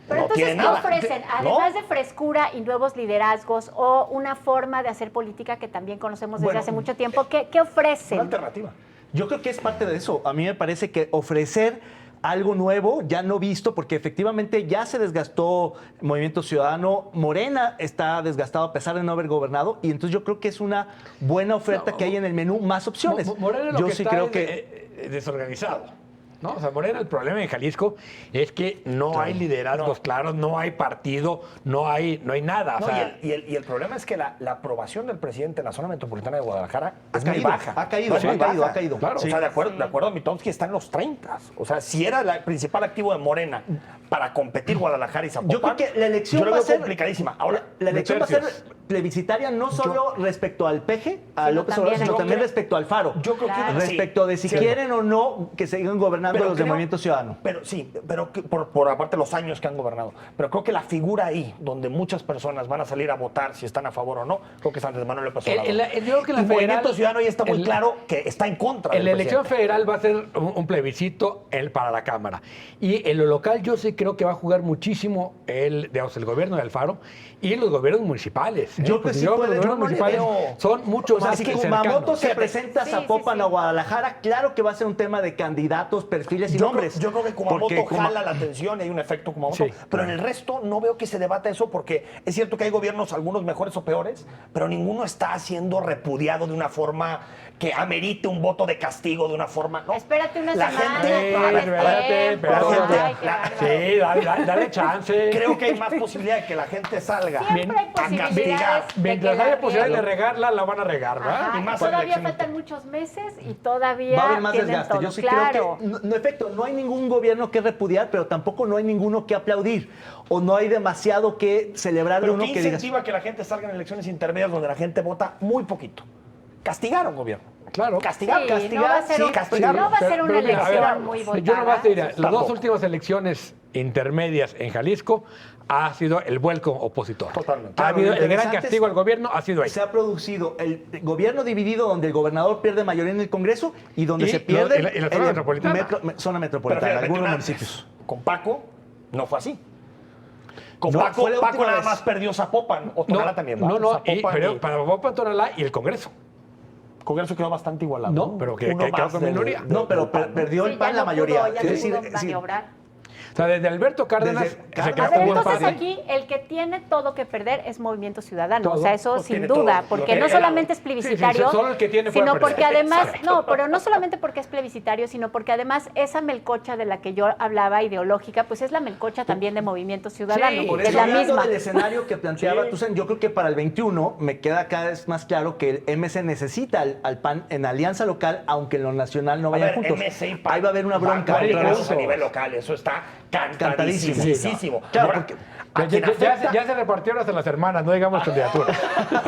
Pero no entonces, tiene ¿qué nada. ofrecen? ¿No? Además de frescura y nuevos liderazgos o una forma de hacer política que también conocemos desde Bueno, hace mucho tiempo, ¿qué Una ofrecen? alternativa. Yo creo que es parte de eso. A mí me parece que ofrecer algo nuevo, ya no visto, porque efectivamente ya se desgastó Movimiento Ciudadano, Morena está desgastado a pesar de no haber gobernado, y entonces yo creo que es una buena oferta que hay en el menú, más opciones. Morena lo yo que sí está creo es, que... desorganizado. ¿No? O sea, Morena, el problema en Jalisco es que no hay liderazgos claros, no hay partido, no hay nada. O No, sea, y el problema es que la aprobación del presidente en la zona metropolitana de Guadalajara es muy caído, baja. ha caído, Es muy ha caído. Claro, Sí. o sea, de acuerdo a Mitofsky, está en los 30. O sea, si era el principal activo de Morena para competir Guadalajara y Zapopan, Yo creo que la elección yo lo va a veo ser complicadísima. Ahora, la elección va a ser tercios. plebiscitaria no solo respecto al peje, a Sino López también Obrador, sino a- también respecto al Faro. yo creo que Respecto de si cierto. quieren o no que sigan gobernando los de creo- Movimiento Ciudadano. Pero sí, pero por aparte los años que han gobernado. Pero creo que la figura ahí, donde muchas personas van a salir a votar si están a favor o no, creo que es Andrés Manuel López Obrador. yo creo que la Y Movimiento federal- Ciudadano ya está muy el- claro que está en contra en del la elección presidente. federal va a ser un plebiscito para la Cámara. Y en lo local yo sí creo que va a jugar muchísimo el gobierno de Alfaro y los gobiernos municipales. Yo Porque sí creo puede- los yo gobiernos no le municipales veo- son mucho O sea, más si cercanos. Kumamoto se Fíjate. presenta a Sí, Zapopan sí, sí. o Guadalajara, claro que va a ser un tema de candidatos, perfiles y nombres. Yo creo que Kumamoto Porque jala la atención y hay un efecto Kumamoto. Sí, pero en el resto no veo que se debata eso porque es cierto que hay gobiernos, algunos mejores o peores, pero ninguno está siendo repudiado de una forma que amerite un voto de castigo, de una forma. ¿no? Espérate una La semana. gente- tienes espérate, tiempo. espérate. Ay, qué La- bárbaro. Sí, dale chance. Creo que hay más posibilidad de que la gente salga Siempre hay a posibilidades castigar. de Mientras que la haya posibilidad de rieguen. regarla, la van a regar, ¿verdad? Ajá, Y más y todavía elecciones. faltan muchos meses y todavía va a haber más tienen desgaste. todo. Yo sí claro. creo que, no, en efecto, no hay ningún gobierno que repudiar, pero tampoco no hay ninguno que aplaudir. O no hay demasiado que celebrar de Pero uno ¿qué que digas. incentiva que la gente salga en elecciones intermedias donde la gente vota muy poquito? Castigar a un gobierno. Claro. Castigar, Sí, castigar, no va a ser, sí, un- castigar. no va a ser Pero- una pero mira, a ver, elección muy votada. Yo nomás te diría, las Tampoco. dos últimas elecciones intermedias en Jalisco ha sido el vuelco opositor. Totalmente. Ha Claro, habido lo el gran interesante castigo es- al gobierno, ha sido ahí. Se ha producido el gobierno dividido donde el gobernador pierde mayoría en el Congreso y donde Y se pierde en la zona metropolitana. zona Pero metropolitana, fíjate, algunos una- municipios. Con Paco no fue así. Con No, Paco, fue la Paco última nada vez. más perdió Zapopan, o Tonalá también. ¿va? No, Zapopan pero y- para Bopa Tonalá y el Congreso. Congreso quedó bastante igualado. No, pero que Uno quedó más con del- minoría. del- No, pero del PAN, ¿no? perdió Sí, el PAN ya la no mayoría. pudo, ya Es no decir, pudo maniobrar. O sea, desde Alberto Cárdenas Desde se Cárdenas. quedó A ver, como entonces empate. aquí el que tiene todo que perder es Movimiento Ciudadano. Todo. O sea, eso Pues sin tiene duda, todo. porque Lo no que- solamente es Sí, plebiscitario, sí, solo el que tiene puede sino perder. porque además, Exacto. no, pero no solamente porque es plebiscitario, sino porque además esa melcocha de la que yo hablaba, ideológica, pues es la melcocha también de Movimiento Ciudadano, Sí, Por es eso, la hablando misma. del escenario que planteaba Sí. Tucen, yo creo que para el 21 me queda cada vez más claro que el MC necesita al PAN en alianza local, aunque en lo nacional no A vayan ver, juntos. MC y PAN Ahí va a haber una bronca. van otra vez. juntos a nivel local, eso está Cantadísimo. cantadísimo. Claro, Ahora, porque- a quien afecta- Ya se repartieron hasta las hermanas, no digamos candidatura.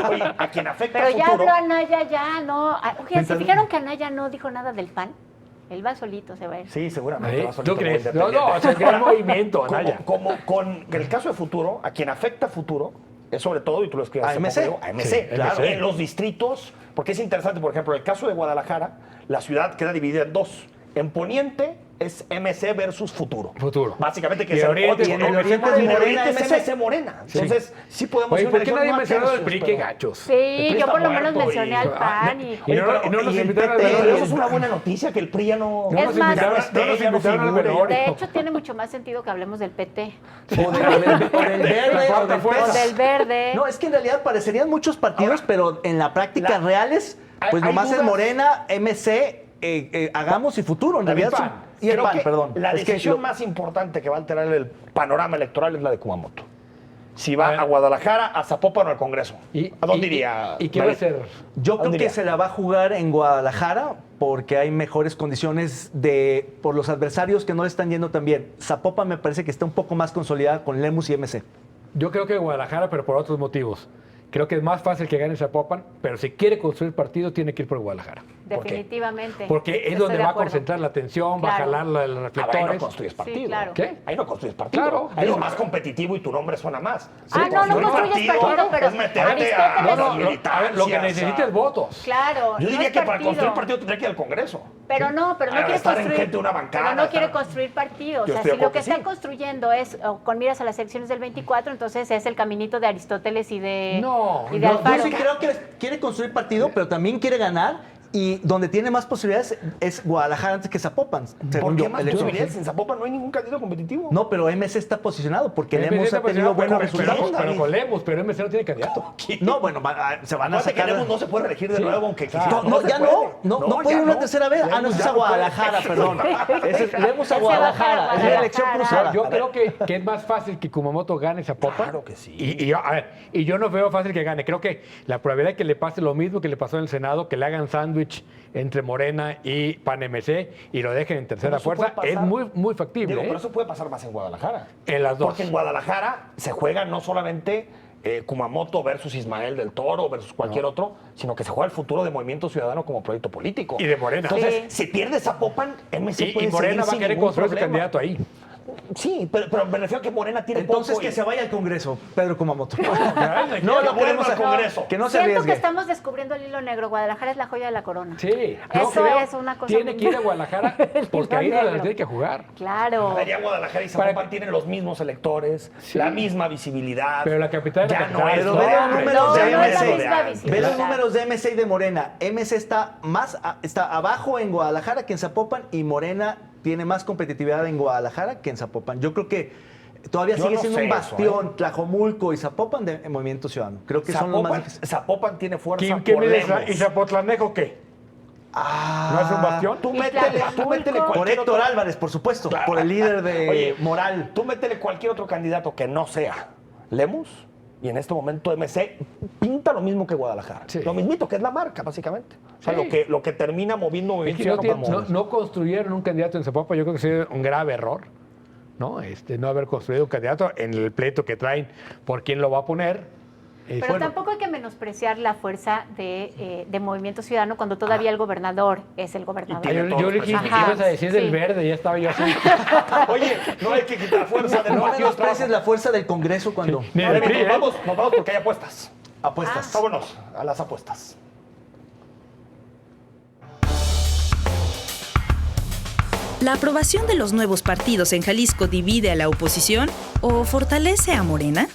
Oye, a quien afecta Pero ya futuro, habló Anaya, ya, ¿no? Ah, oye, ¿se Mientras- fijaron que Anaya no dijo nada del PAN? Él va solito, se va a ir. Sí, seguramente. ¿Sí? va solito ¿Tú como crees? No, independiente. no, o sea, el gran movimiento, Anaya. Como con el caso de Futuro, a quien afecta Futuro, es sobre todo, y tú lo escribes A MC. a MC, Sí, claro. MC. En los distritos, porque es interesante, por ejemplo, el caso de Guadalajara, la ciudad queda dividida en dos. En Poniente es MC versus Futuro. Futuro. Básicamente que Y es el Oriente- 8, y en ¿no? el Oriente es Y en el Morena, Oriente es MC. MC Morena. Entonces, sí podemos Oye, ir ¿por qué nadie ha no a mencionado el tercios, PRI? Qué pero- gachos. Sí, PRI yo está por lo menos muerto mencioné y- al PAN y... Y no nos y el invitaron al PT, Pero velorio. eso es una buena noticia, que el PRI ya no... No Es nos más, invitaron, no nos ya no invitaron al figure. velorio. De hecho, tiene mucho más sentido que hablemos del PT. O del verde La o cuarta del fuerza. O del verde. No, es que en realidad parecerían muchos partidos, pero en la práctica La- reales, pues hay nomás es dudas. Morena, MC, Hagamos y Futuro. En realidad PAN. son- y el Creo PAN, que perdón. La Es que decisión lo- más importante que va a alterar el panorama electoral es la de Kumamoto. Si va A ver. a Guadalajara, a Zapopan o al Congreso. ¿A dónde iría? ¿Y qué va a David? hacer? Yo creo ¿Dónde que iría? se la va a jugar en Guadalajara porque hay mejores condiciones por los adversarios que no le están yendo tan bien. Zapopan me parece que está un poco más consolidada con Lemus y MC. Yo creo que Guadalajara, pero por otros motivos. Creo que es más fácil que gane Zapopan, pero si quiere construir partido, tiene que ir por Guadalajara. ¿Por qué? Definitivamente. Porque es Estoy donde de va a acuerdo. concentrar la atención, va a Claro. jalar los Ah, ahí no reflectores. construyes partido. Sí, claro. ¿Qué? Ahí no construyes partido. Claro. Ahí es más competitivo y tu nombre suena más. Ah, no, no construyes partido, pero es meterte Aristóteles- a No, las no, a ver, lo que militancias, necesita es votos. Claro. Yo no diría es que para partido. construir partido tendría que ir al Congreso. Pero no quiere estar en construir. gente de una bancada, pero no quiere estar- construir partidos. O Yo sea, estoy de si lo acuerdo que que está sí. construyendo es con miras a las elecciones del 24, entonces es el caminito de Aristóteles y de, No, y de yo- Alfaro. Yo sí creo que quiere construir partido, pero también quiere ganar. Y donde tiene más posibilidades es Guadalajara antes que Zapopan. ¿Por según qué yo, más elección. posibilidades? En Zapopan no hay ningún candidato competitivo. No, pero MC está posicionado porque MC Lemus está ha tenido posicionado, buenos pero- resultados. Pero con Lemus, pero MC no tiene candidato. No, bueno, se van a Aparte que sacar. Lemus no se puede reelegir de nuevo, aunque quisiera. No, ya se puede. no puede ya ir una no. tercera vez. Lemus No, ese es ya a no puede. Guadalajara, perdón. Ese es Lemus a Ese va a Guadalajara. Es la Guadalajara. elección cruzada. Yo creo que es más fácil que Kumamoto gane Zapopan. Claro que sí. Y yo no veo fácil que gane. Creo que la probabilidad de que le pase lo mismo que le pasó en el Senado, que le hagan sándwich entre Morena y PAN MC y lo dejen en tercera Pero eso fuerza, puede es pasar. muy factible. Digo, ¿eh? pero eso puede pasar más en Guadalajara. En las dos. Porque en Guadalajara se juega no solamente Kumamoto versus Ismael del Toro versus cualquier otro, sino que se juega el futuro de Movimiento Ciudadano como proyecto político. Y de Morena. Entonces, Sí. si pierde Zapopan, MC Y puede Morena seguir va a sin querer ningún construir su problema. candidato ahí. Sí, pero me refiero a que Morena tiene Entonces poco que y- se vaya al Congreso, Pedro Kumamoto. que No lo vuelva queremos al hacer. Congreso. Que no se Siento que arriesgue. estamos descubriendo el hilo negro. Guadalajara es la joya de la corona. Sí. Eso es una cosa Tiene muy- que ir a Guadalajara porque ahí es donde tiene que jugar. Claro. Allá Guadalajara y Para Zapopan tienen los mismos electores, Sí. la misma visibilidad. Pero la capital es la ya capital. no es Pero lo ve de los antes. números No, de no es la MC. misma Ve visibilidad. los números de MC y de Morena. MC está está abajo en Guadalajara que en Zapopan y Morena tiene más competitividad en Guadalajara que en Zapopan. Yo creo que todavía Yo sigue no siendo sé un eso, bastión, Tlajomulco y Zapopan de Movimiento Ciudadano. Creo que son los más difíciles. Zapopan tiene fuerza ¿Qué por me dice? Lemus. ¿Y Zapotlanejo qué? ¿No es un bastión? Tú ¿Y métele Tlajomulco? Por cualquier Héctor otro... Álvarez, por supuesto, Claro. por el líder de Oye, Moral. Tú métele cualquier otro candidato que no sea Lemus y en este momento MC pinta lo mismo que Guadalajara. Sí. Lo mismito que es la marca, básicamente. O sea, Sí. lo que termina moviendo Es Movimiento que no, Ciudadano para mover. no construyeron un candidato en Zapopan, yo creo que sería un grave error, ¿no? No haber construido un candidato en el pleito que traen por quién lo va a poner. Pero Bueno, tampoco hay que menospreciar la fuerza de Movimiento Ciudadano cuando todavía el gobernador es el gobernador. tiene yo todos le dije que Ajá, ibas a decir del sí. verde, ya estaba yo así. Oye, no hay que quitar fuerza del No partido. menosprecies la fuerza del Congreso cuando Ni Vale, del PRI, ¿eh? nos vamos porque hay apuestas. apuestas. Vámonos a las apuestas. ¿La aprobación de los nuevos partidos en Jalisco divide a la oposición o fortalece a Morena?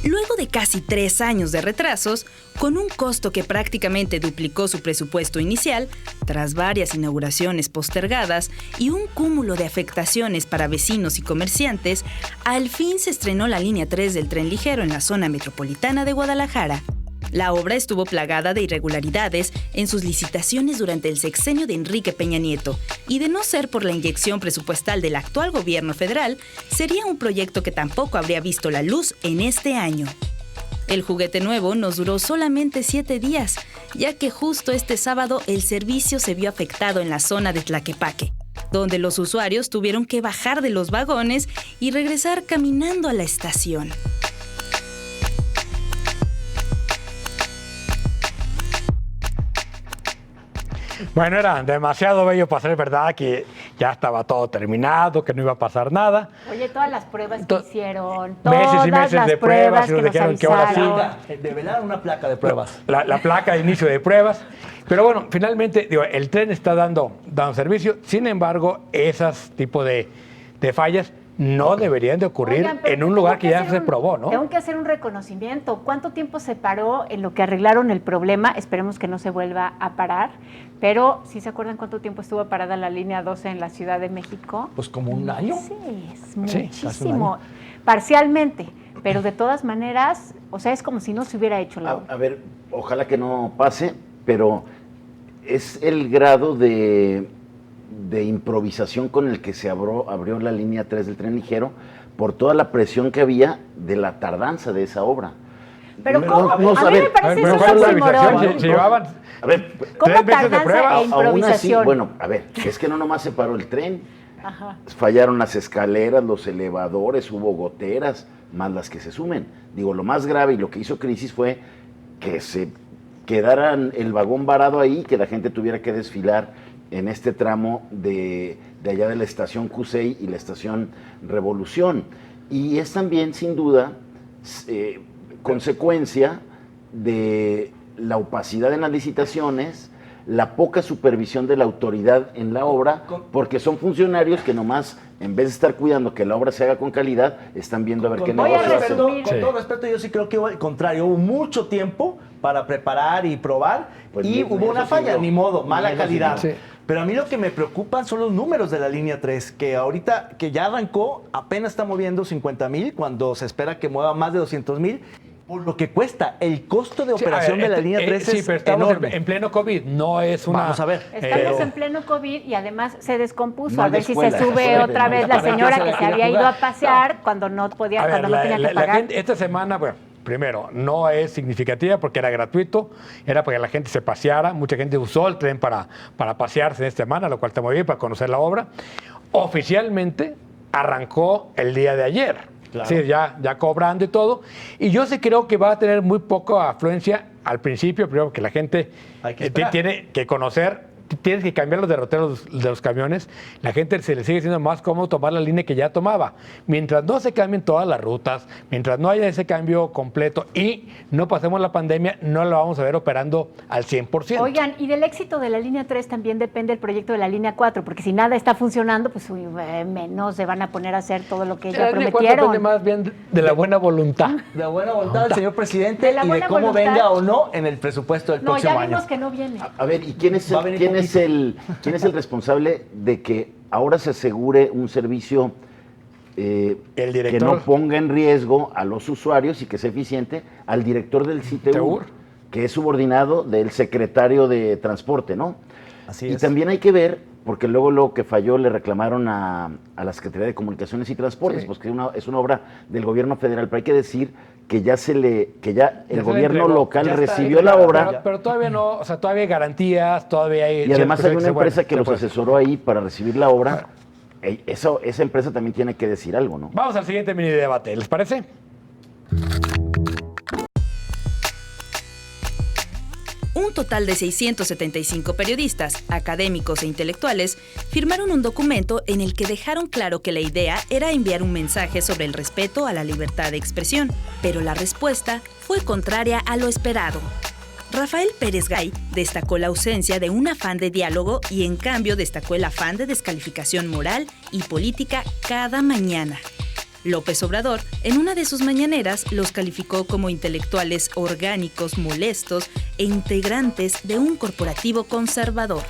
Luego de casi 3 años de retrasos, con un costo que prácticamente duplicó su presupuesto inicial, tras varias inauguraciones postergadas y un cúmulo de afectaciones para vecinos y comerciantes, al fin se estrenó la línea 3 del tren ligero en la zona metropolitana de Guadalajara. La obra estuvo plagada de irregularidades en sus licitaciones durante el sexenio de Enrique Peña Nieto, y de no ser por la inyección presupuestal del actual gobierno federal, sería un proyecto que tampoco habría visto la luz en este año. El juguete nuevo nos duró solamente 7 días, ya que justo este sábado el servicio se vio afectado en la zona de Tlaquepaque, donde los usuarios tuvieron que bajar de los vagones y regresar caminando a la estación. Bueno, era demasiado bello para ser verdad, que ya estaba todo terminado, que no iba a pasar nada. Oye, todas las pruebas que To- hicieron, meses y todas meses las de pruebas, y que nos nos dijeron que ahora sí. avisaron. Develaron una placa de pruebas. La placa de inicio de pruebas. Pero bueno, finalmente, digo, el tren está dando servicio. Sin embargo, esas tipos de fallas no deberían de ocurrir Oigan, pero en un tengo lugar que ya hacer se un- probó, ¿no? Tengo que hacer un reconocimiento. ¿Cuánto tiempo se paró en lo que arreglaron el problema? Esperemos que no se vuelva a parar. Pero, ¿sí se acuerdan cuánto tiempo estuvo parada la línea 12 en la Ciudad de México? Pues como un año. Sí, es Sí, casi un muchísimo. Parcialmente, pero de todas maneras, o sea, es como si no se hubiera hecho la obra. A ver, ojalá que no pase, pero es el grado de improvisación con el que se abrió la línea 3 del tren ligero por toda la presión que había de la tardanza de esa obra. Pero ¿cómo? No, A mí me parece pero eso ¿cuál es la oxímoron. avisación? Se llevaban A ver, ¿Cómo 3 meses de tardanza prueba. e aún así, improvisación? bueno, a ver, es que no nomás se paró el tren, Ajá. fallaron las escaleras, los elevadores, hubo goteras, más las que se sumen. Digo, lo más grave y lo que hizo crisis fue que se quedara el vagón varado ahí, que la gente tuviera que desfilar en este tramo de allá de la estación Cusey y la estación Revolución. Y es también, sin duda, consecuencia de la opacidad en las licitaciones, la poca supervisión de la autoridad en la obra, porque son funcionarios que nomás, en vez de estar cuidando que la obra se haga con calidad, están viendo a ver qué Voy a negocio hacen. resumir. Con todo respeto, yo sí creo que hubo al contrario, hubo mucho tiempo para preparar y probar Pues y ni- hubo ni una eso falla, sirvió. ni modo, Ni mala eso calidad. sirvió. Sí. Pero a mí lo que me preocupan son los números de la línea 3, que ahorita que ya arrancó, apenas está moviendo 50,000 cuando se espera que mueva más de 200,000. Por lo que cuesta, el costo de Sí, a operación ver, de la línea 3 sí, es pero estamos enorme. en pleno COVID, no es una... Vamos a ver. Estamos en pleno COVID y además se descompuso. No a hay ver si escuela, se sube no otra hay vez escuela. la señora A ver, que ¿quién se se la había quiere ido a jugar? pasear cuando no podía, A ver, cuando no tenía que la pagar. gente, esta semana, bueno, primero, no es significativa porque era gratuito, era para que la gente se paseara, mucha gente usó el tren para pasearse esta semana, lo cual está muy bien, para conocer la obra. Oficialmente arrancó el día de ayer. Claro. Sí, ya cobrando y todo. Y yo sí creo que va a tener muy poca afluencia al principio, primero que la gente Hay que esperar. tiene que conocer, tienes que cambiar los derroteros de los camiones. La gente se le sigue siendo más cómodo tomar la línea que ya tomaba. Mientras no se cambien todas las rutas, mientras no haya ese cambio completo y no pasemos la pandemia, no la vamos a ver operando al 100%. Oigan, y del éxito de la línea 3 también depende el proyecto de la línea 4, porque si nada está funcionando, pues menos se van a poner a hacer todo lo que ya La línea 4 prometieron. depende más bien de la buena voluntad. De la buena voluntad del señor presidente De la y de buena cómo voluntad. venga o no en el presupuesto del No, próximo ya año. vimos que no viene. A ver, ¿y quién es Va a venir quién es el responsable de que ahora se asegure un servicio El que director. no ponga en riesgo a los usuarios y que sea eficiente? Al director del CITEUR, TEUR. que es subordinado del secretario de Transporte, ¿no? Así Y es. también hay que ver, porque luego lo que falló le reclamaron a la Secretaría de Comunicaciones y Transportes, Sí. pues que es una obra del gobierno federal, pero hay que decir que ya el se le gobierno entregó. local Ya está recibió la entregado, obra. Pero todavía no, o sea, todavía hay garantías, todavía hay... Y además hay ciertas una cosas empresa que se los puede. asesoró ahí para recibir la obra. Esa empresa también tiene que decir algo, ¿no? Vamos al siguiente mini debate, ¿les parece? Un total de 675 periodistas, académicos e intelectuales firmaron un documento en el que dejaron claro que la idea era enviar un mensaje sobre el respeto a la libertad de expresión, pero la respuesta fue contraria a lo esperado. Rafael Pérez Gay destacó la ausencia de un afán de diálogo y en cambio destacó el afán de descalificación moral y política cada mañana. López Obrador, en una de sus mañaneras, los calificó como intelectuales orgánicos, molestos e integrantes de un corporativo conservador.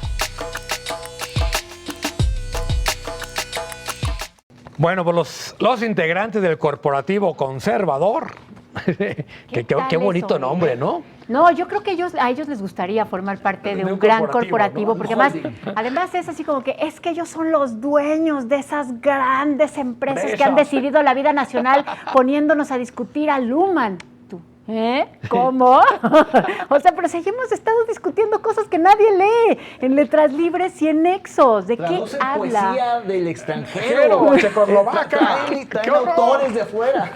Bueno, pues los integrantes del corporativo conservador, qué tal bonito eso, nombre, eh? ¿no? No, yo creo que a ellos les gustaría formar parte de De un un gran corporativo, corporativo, ¿no? porque Un además es así como que es que ellos son los dueños de esas grandes empresas que han Empresas. decidido la vida nacional poniéndonos a discutir a Luman. Tú. ¿Cómo? O sea, pero si hemos estado discutiendo cosas que nadie lee en Letras Libres y en Nexos. ¿De Traducen qué habla? poesía del extranjero. Checoslovaca. Traen ¡Qué horror! autores de afuera.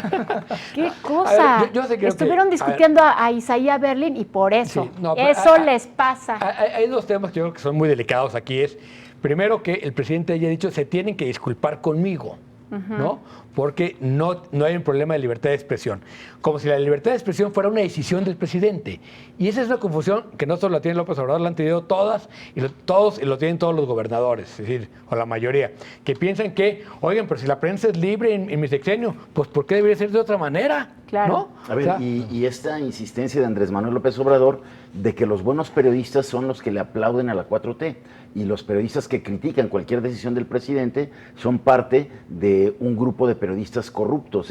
¿Qué cosa? A ver, yo sí creo Estuvieron que- discutiendo a Isaías Berlin y por eso. Sí, no, pero eso les pasa. Hay dos temas que yo creo que son muy delicados aquí. Es, primero, que el presidente haya dicho se tienen que disculpar conmigo, ¿no? Porque no hay un problema de libertad de expresión. Como si la libertad de expresión fuera una decisión del presidente. Y esa es una confusión que no solo la tiene López Obrador, la han tenido todas, y lo tienen todos los gobernadores, es decir, o la mayoría, que piensan que, oigan, pero si la prensa es libre en mi sexenio, pues ¿por qué debería ser de otra manera? Claro. ¿No? A ver, O sea, y esta insistencia de Andrés Manuel López Obrador de que los buenos periodistas son los que le aplauden a la 4T y los periodistas que critican cualquier decisión del presidente son parte de un grupo de periodistas corruptos.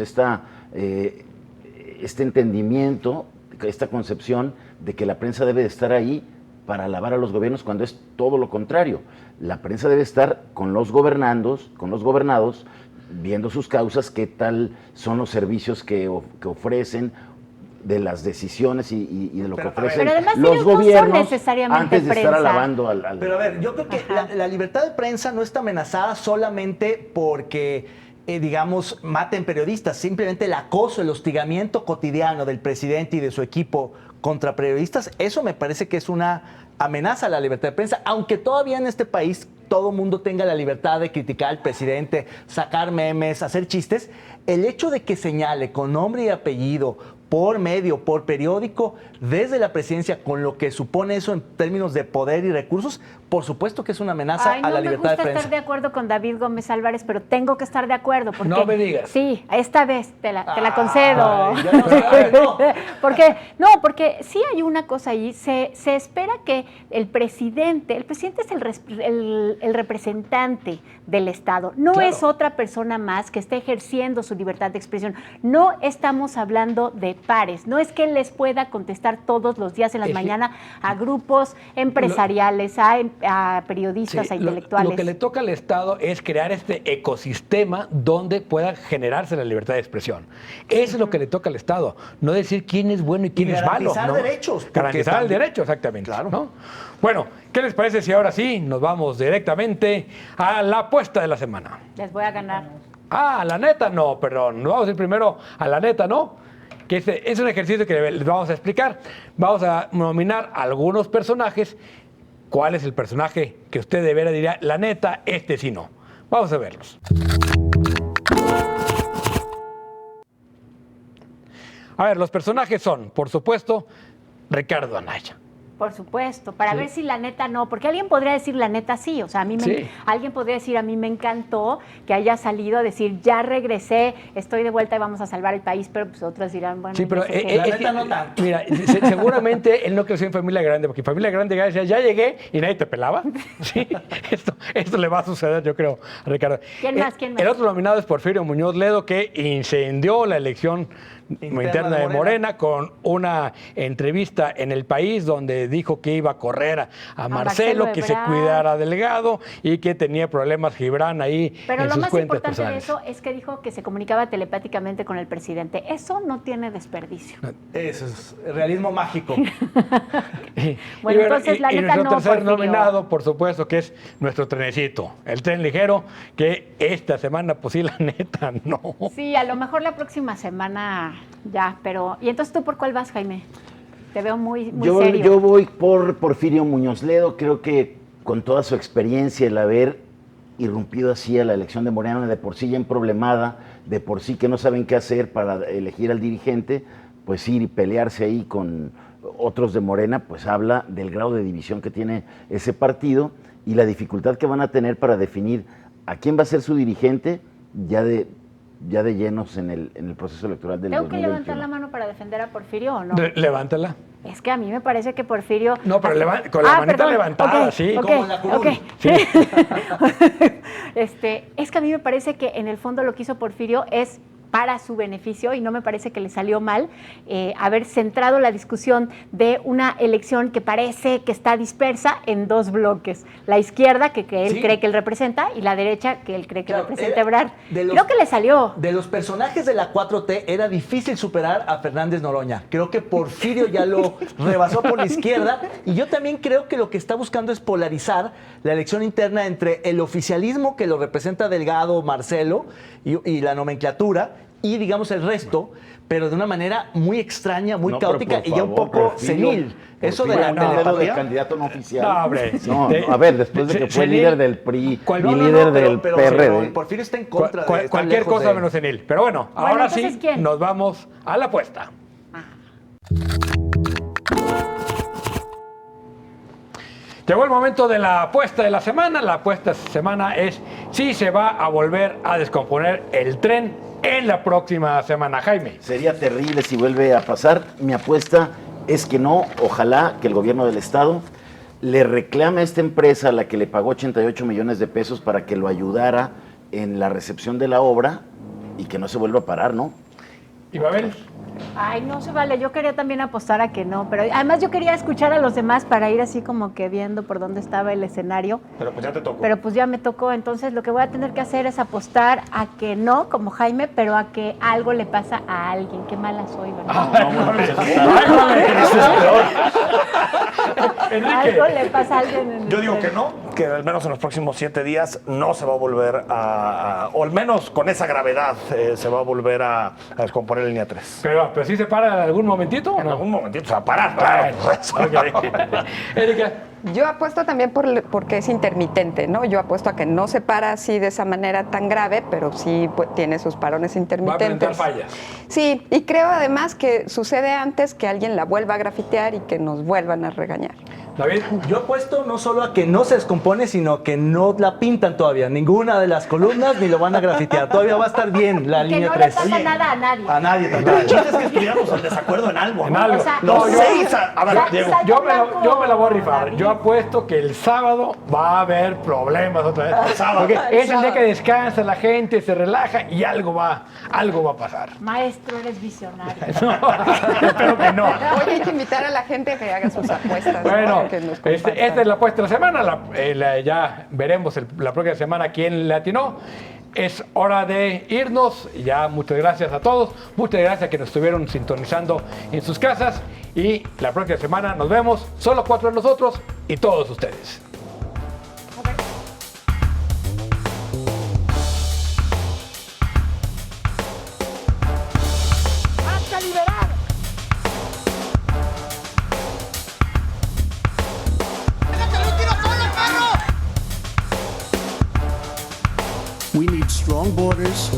Este entendimiento, esta concepción de que la prensa debe de estar ahí para alabar a los gobiernos cuando es todo lo contrario. La prensa debe estar con los gobernados, viendo sus causas, qué tal son los servicios que ofrecen, de las decisiones y de lo que ofrecen Pero además los ellos no son gobiernos necesariamente antes de estar prensa. alabando al... Pero a ver, yo creo que la libertad de prensa no está amenazada solamente porque, digamos, maten periodistas. Simplemente el acoso, el hostigamiento cotidiano del presidente y de su equipo contra periodistas, eso me parece que es una amenaza a la libertad de prensa, aunque todavía en este país todo mundo tenga la libertad de criticar al presidente, sacar memes, hacer chistes. El hecho de que señale con nombre y apellido, por medio, por periódico, desde la presidencia, con lo que supone eso en términos de poder y recursos, por supuesto que es una amenaza Ay, a la no me libertad gusta de prensa. estar de acuerdo con David Gómez Álvarez, pero tengo que estar de acuerdo. Porque, No me digas. Sí, esta vez te la concedo. Ay, ya no sabes, no. Porque sí hay una cosa ahí. Se espera que el presidente es el representante del Estado. No Claro. es otra persona más que esté ejerciendo su libertad de expresión. No estamos hablando de pares. No es que él les pueda contestar todos los días en las mañanas a grupos empresariales, a periodistas, Sí, a intelectuales. Lo que le toca al Estado es crear este ecosistema donde pueda generarse la libertad de expresión. Eso es lo que le toca al Estado, no decir quién es bueno y quién es malo. garantizar ¿no? derechos, porque Garantizar el también- derecho, exactamente. Claro. ¿no? Bueno, ¿qué les parece si ahora sí nos vamos directamente a la apuesta de la semana? Les voy a ganar. Ah, a la neta no, perdón. Nos vamos a ir primero a la neta, ¿no? Que es un ejercicio que les vamos a explicar. Vamos a nominar algunos personajes. ¿Cuál es el personaje que usted de veras diría, la neta, este sí no? Vamos a verlos. A ver, los personajes son, por supuesto, Ricardo Anaya. Por supuesto, para ver si la neta no, porque alguien podría decir la neta sí, o sea, Sí. alguien podría decir a mí me encantó que haya salido a decir ya regresé, estoy de vuelta y vamos a salvar el país, pero pues otros dirán, bueno, Sí, pero yo sé que- La neta no tanto. Mira, seguramente él no creció en familia grande, porque en familia grande decía, ya llegué y nadie te pelaba. Sí, esto le va a suceder, yo creo, a Ricardo. ¿Quién más? ¿Quién más? El otro nominado es Porfirio Muñoz Ledo, que incendió la elección interna de Morena con una entrevista en El País donde dijo que iba a correr a Marcelo, que se Ebrard. cuidara Delgado y que tenía problemas Gibran ahí Pero en lo sus más cuentas importante de personales. eso es que dijo que se comunicaba telepáticamente con el presidente. Eso no tiene desperdicio. Eso es realismo mágico. Bueno, entonces, la y neta nuestro no, tercer Porfirio. nominado, por supuesto, que es nuestro trenecito, el tren ligero, que esta semana, pues sí, la neta, no. Sí, a lo mejor la próxima semana ya, pero... ¿Y entonces tú por cuál vas, Jaime? Te veo muy serio. Yo voy por Porfirio Muñoz Ledo. Creo que con toda su experiencia, el haber irrumpido así a la elección de Morena, de por sí ya emproblemada, de por sí que no saben qué hacer para elegir al dirigente, pues ir y pelearse ahí con otros de Morena, pues habla del grado de división que tiene ese partido y la dificultad que van a tener para definir a quién va a ser su dirigente ya de llenos en el proceso electoral del ¿Tengo que 2021. levantar la mano para defender a Porfirio o no? Levántala. Es que a mí me parece que Porfirio... No, pero con la manita perdón. levantada, Ok, sí, ok, como la curul. ok. Es que a mí me parece que en el fondo lo que hizo Porfirio es para su beneficio y no me parece que le salió mal haber centrado la discusión de una elección que parece que está dispersa en dos bloques. La izquierda, que él cree que él representa, y la derecha, que él cree que representa Ebrard. Creo que le salió. De los personajes de la 4T era difícil superar a Fernández Noroña. Creo que Porfirio ya lo rebasó por la izquierda y yo también creo que lo que está buscando es polarizar la elección interna entre el oficialismo, que lo representa Delgado, Marcelo y la nomenclatura, y digamos el resto, pero de una manera muy extraña, muy caótica y ya un poco senil. Eso de de candidato no oficial. No, hombre. A ver, después de que fue líder del PRI y líder del pero PRD. Porfirio está en contra de cualquier cosa menos senil. Pero bueno, ahora sí ¿quién? nos vamos a la apuesta. Llegó el momento de la apuesta de la semana. La apuesta de esta semana es si se va a volver a descomponer el tren en la próxima semana, Jaime. Sería terrible si vuelve a pasar. Mi apuesta es que no. Ojalá que el gobierno del estado le reclame a esta empresa a la que le pagó 88 millones de pesos para que lo ayudara en la recepción de la obra y que no se vuelva a parar, ¿no? ¿Y Babel? Ay, no se vale. Yo quería también apostar a que no, pero además yo quería escuchar a los demás para ir así como que viendo por dónde estaba el escenario. Pero pues ya te tocó. Pero pues ya me tocó, entonces lo que voy a tener que hacer es apostar a que no, como Jaime, pero a que algo le pasa a alguien. Qué mala soy, ¿verdad? Eso es peor. Algo le pasa a alguien. En Yo digo que no, que al menos en los próximos 7 días no se va a volver o al menos con esa gravedad se va a volver a descomponer la línea 3. Pero sí se para en algún momentito, ¿o En no? algún momentito se va a parar, claro. Ok. Erika. Yo apuesto también porque es intermitente, ¿no? Yo apuesto a que no se para así de esa manera tan grave, pero sí tiene sus parones intermitentes. Va a presentar fallas. Sí, y creo además que sucede antes que alguien la vuelva a grafitear y que nos vuelvan a regañar. David. Yo apuesto no solo a que no se descompone, sino que no la pintan todavía. Ninguna de las columnas ni lo van a grafitear. Todavía va a estar bien la que línea no 3. le pasa nada a nadie. A nadie El también. chiste es que estuviéramos en desacuerdo en algo. En algo. O sea, No, yo- A ver, Diego. Yo me la voy a rifar. Yo apuesto que el sábado va a haber problemas otra vez. Porque es el día que descansa la gente, se relaja y algo va a pasar. Maestro, eres visionario. No, espero que no. Hoy hay que invitar a la gente a que haga sus apuestas. Bueno, ¿no? Que nos compartan. esta es la apuesta de la semana. Ya veremos la próxima semana quién le atinó. Es hora de irnos. Ya muchas gracias a todos. Muchas gracias a que nos estuvieron sintonizando en sus casas. Y la próxima semana nos vemos. Solo 4 de nosotros y todos ustedes. We need strong borders,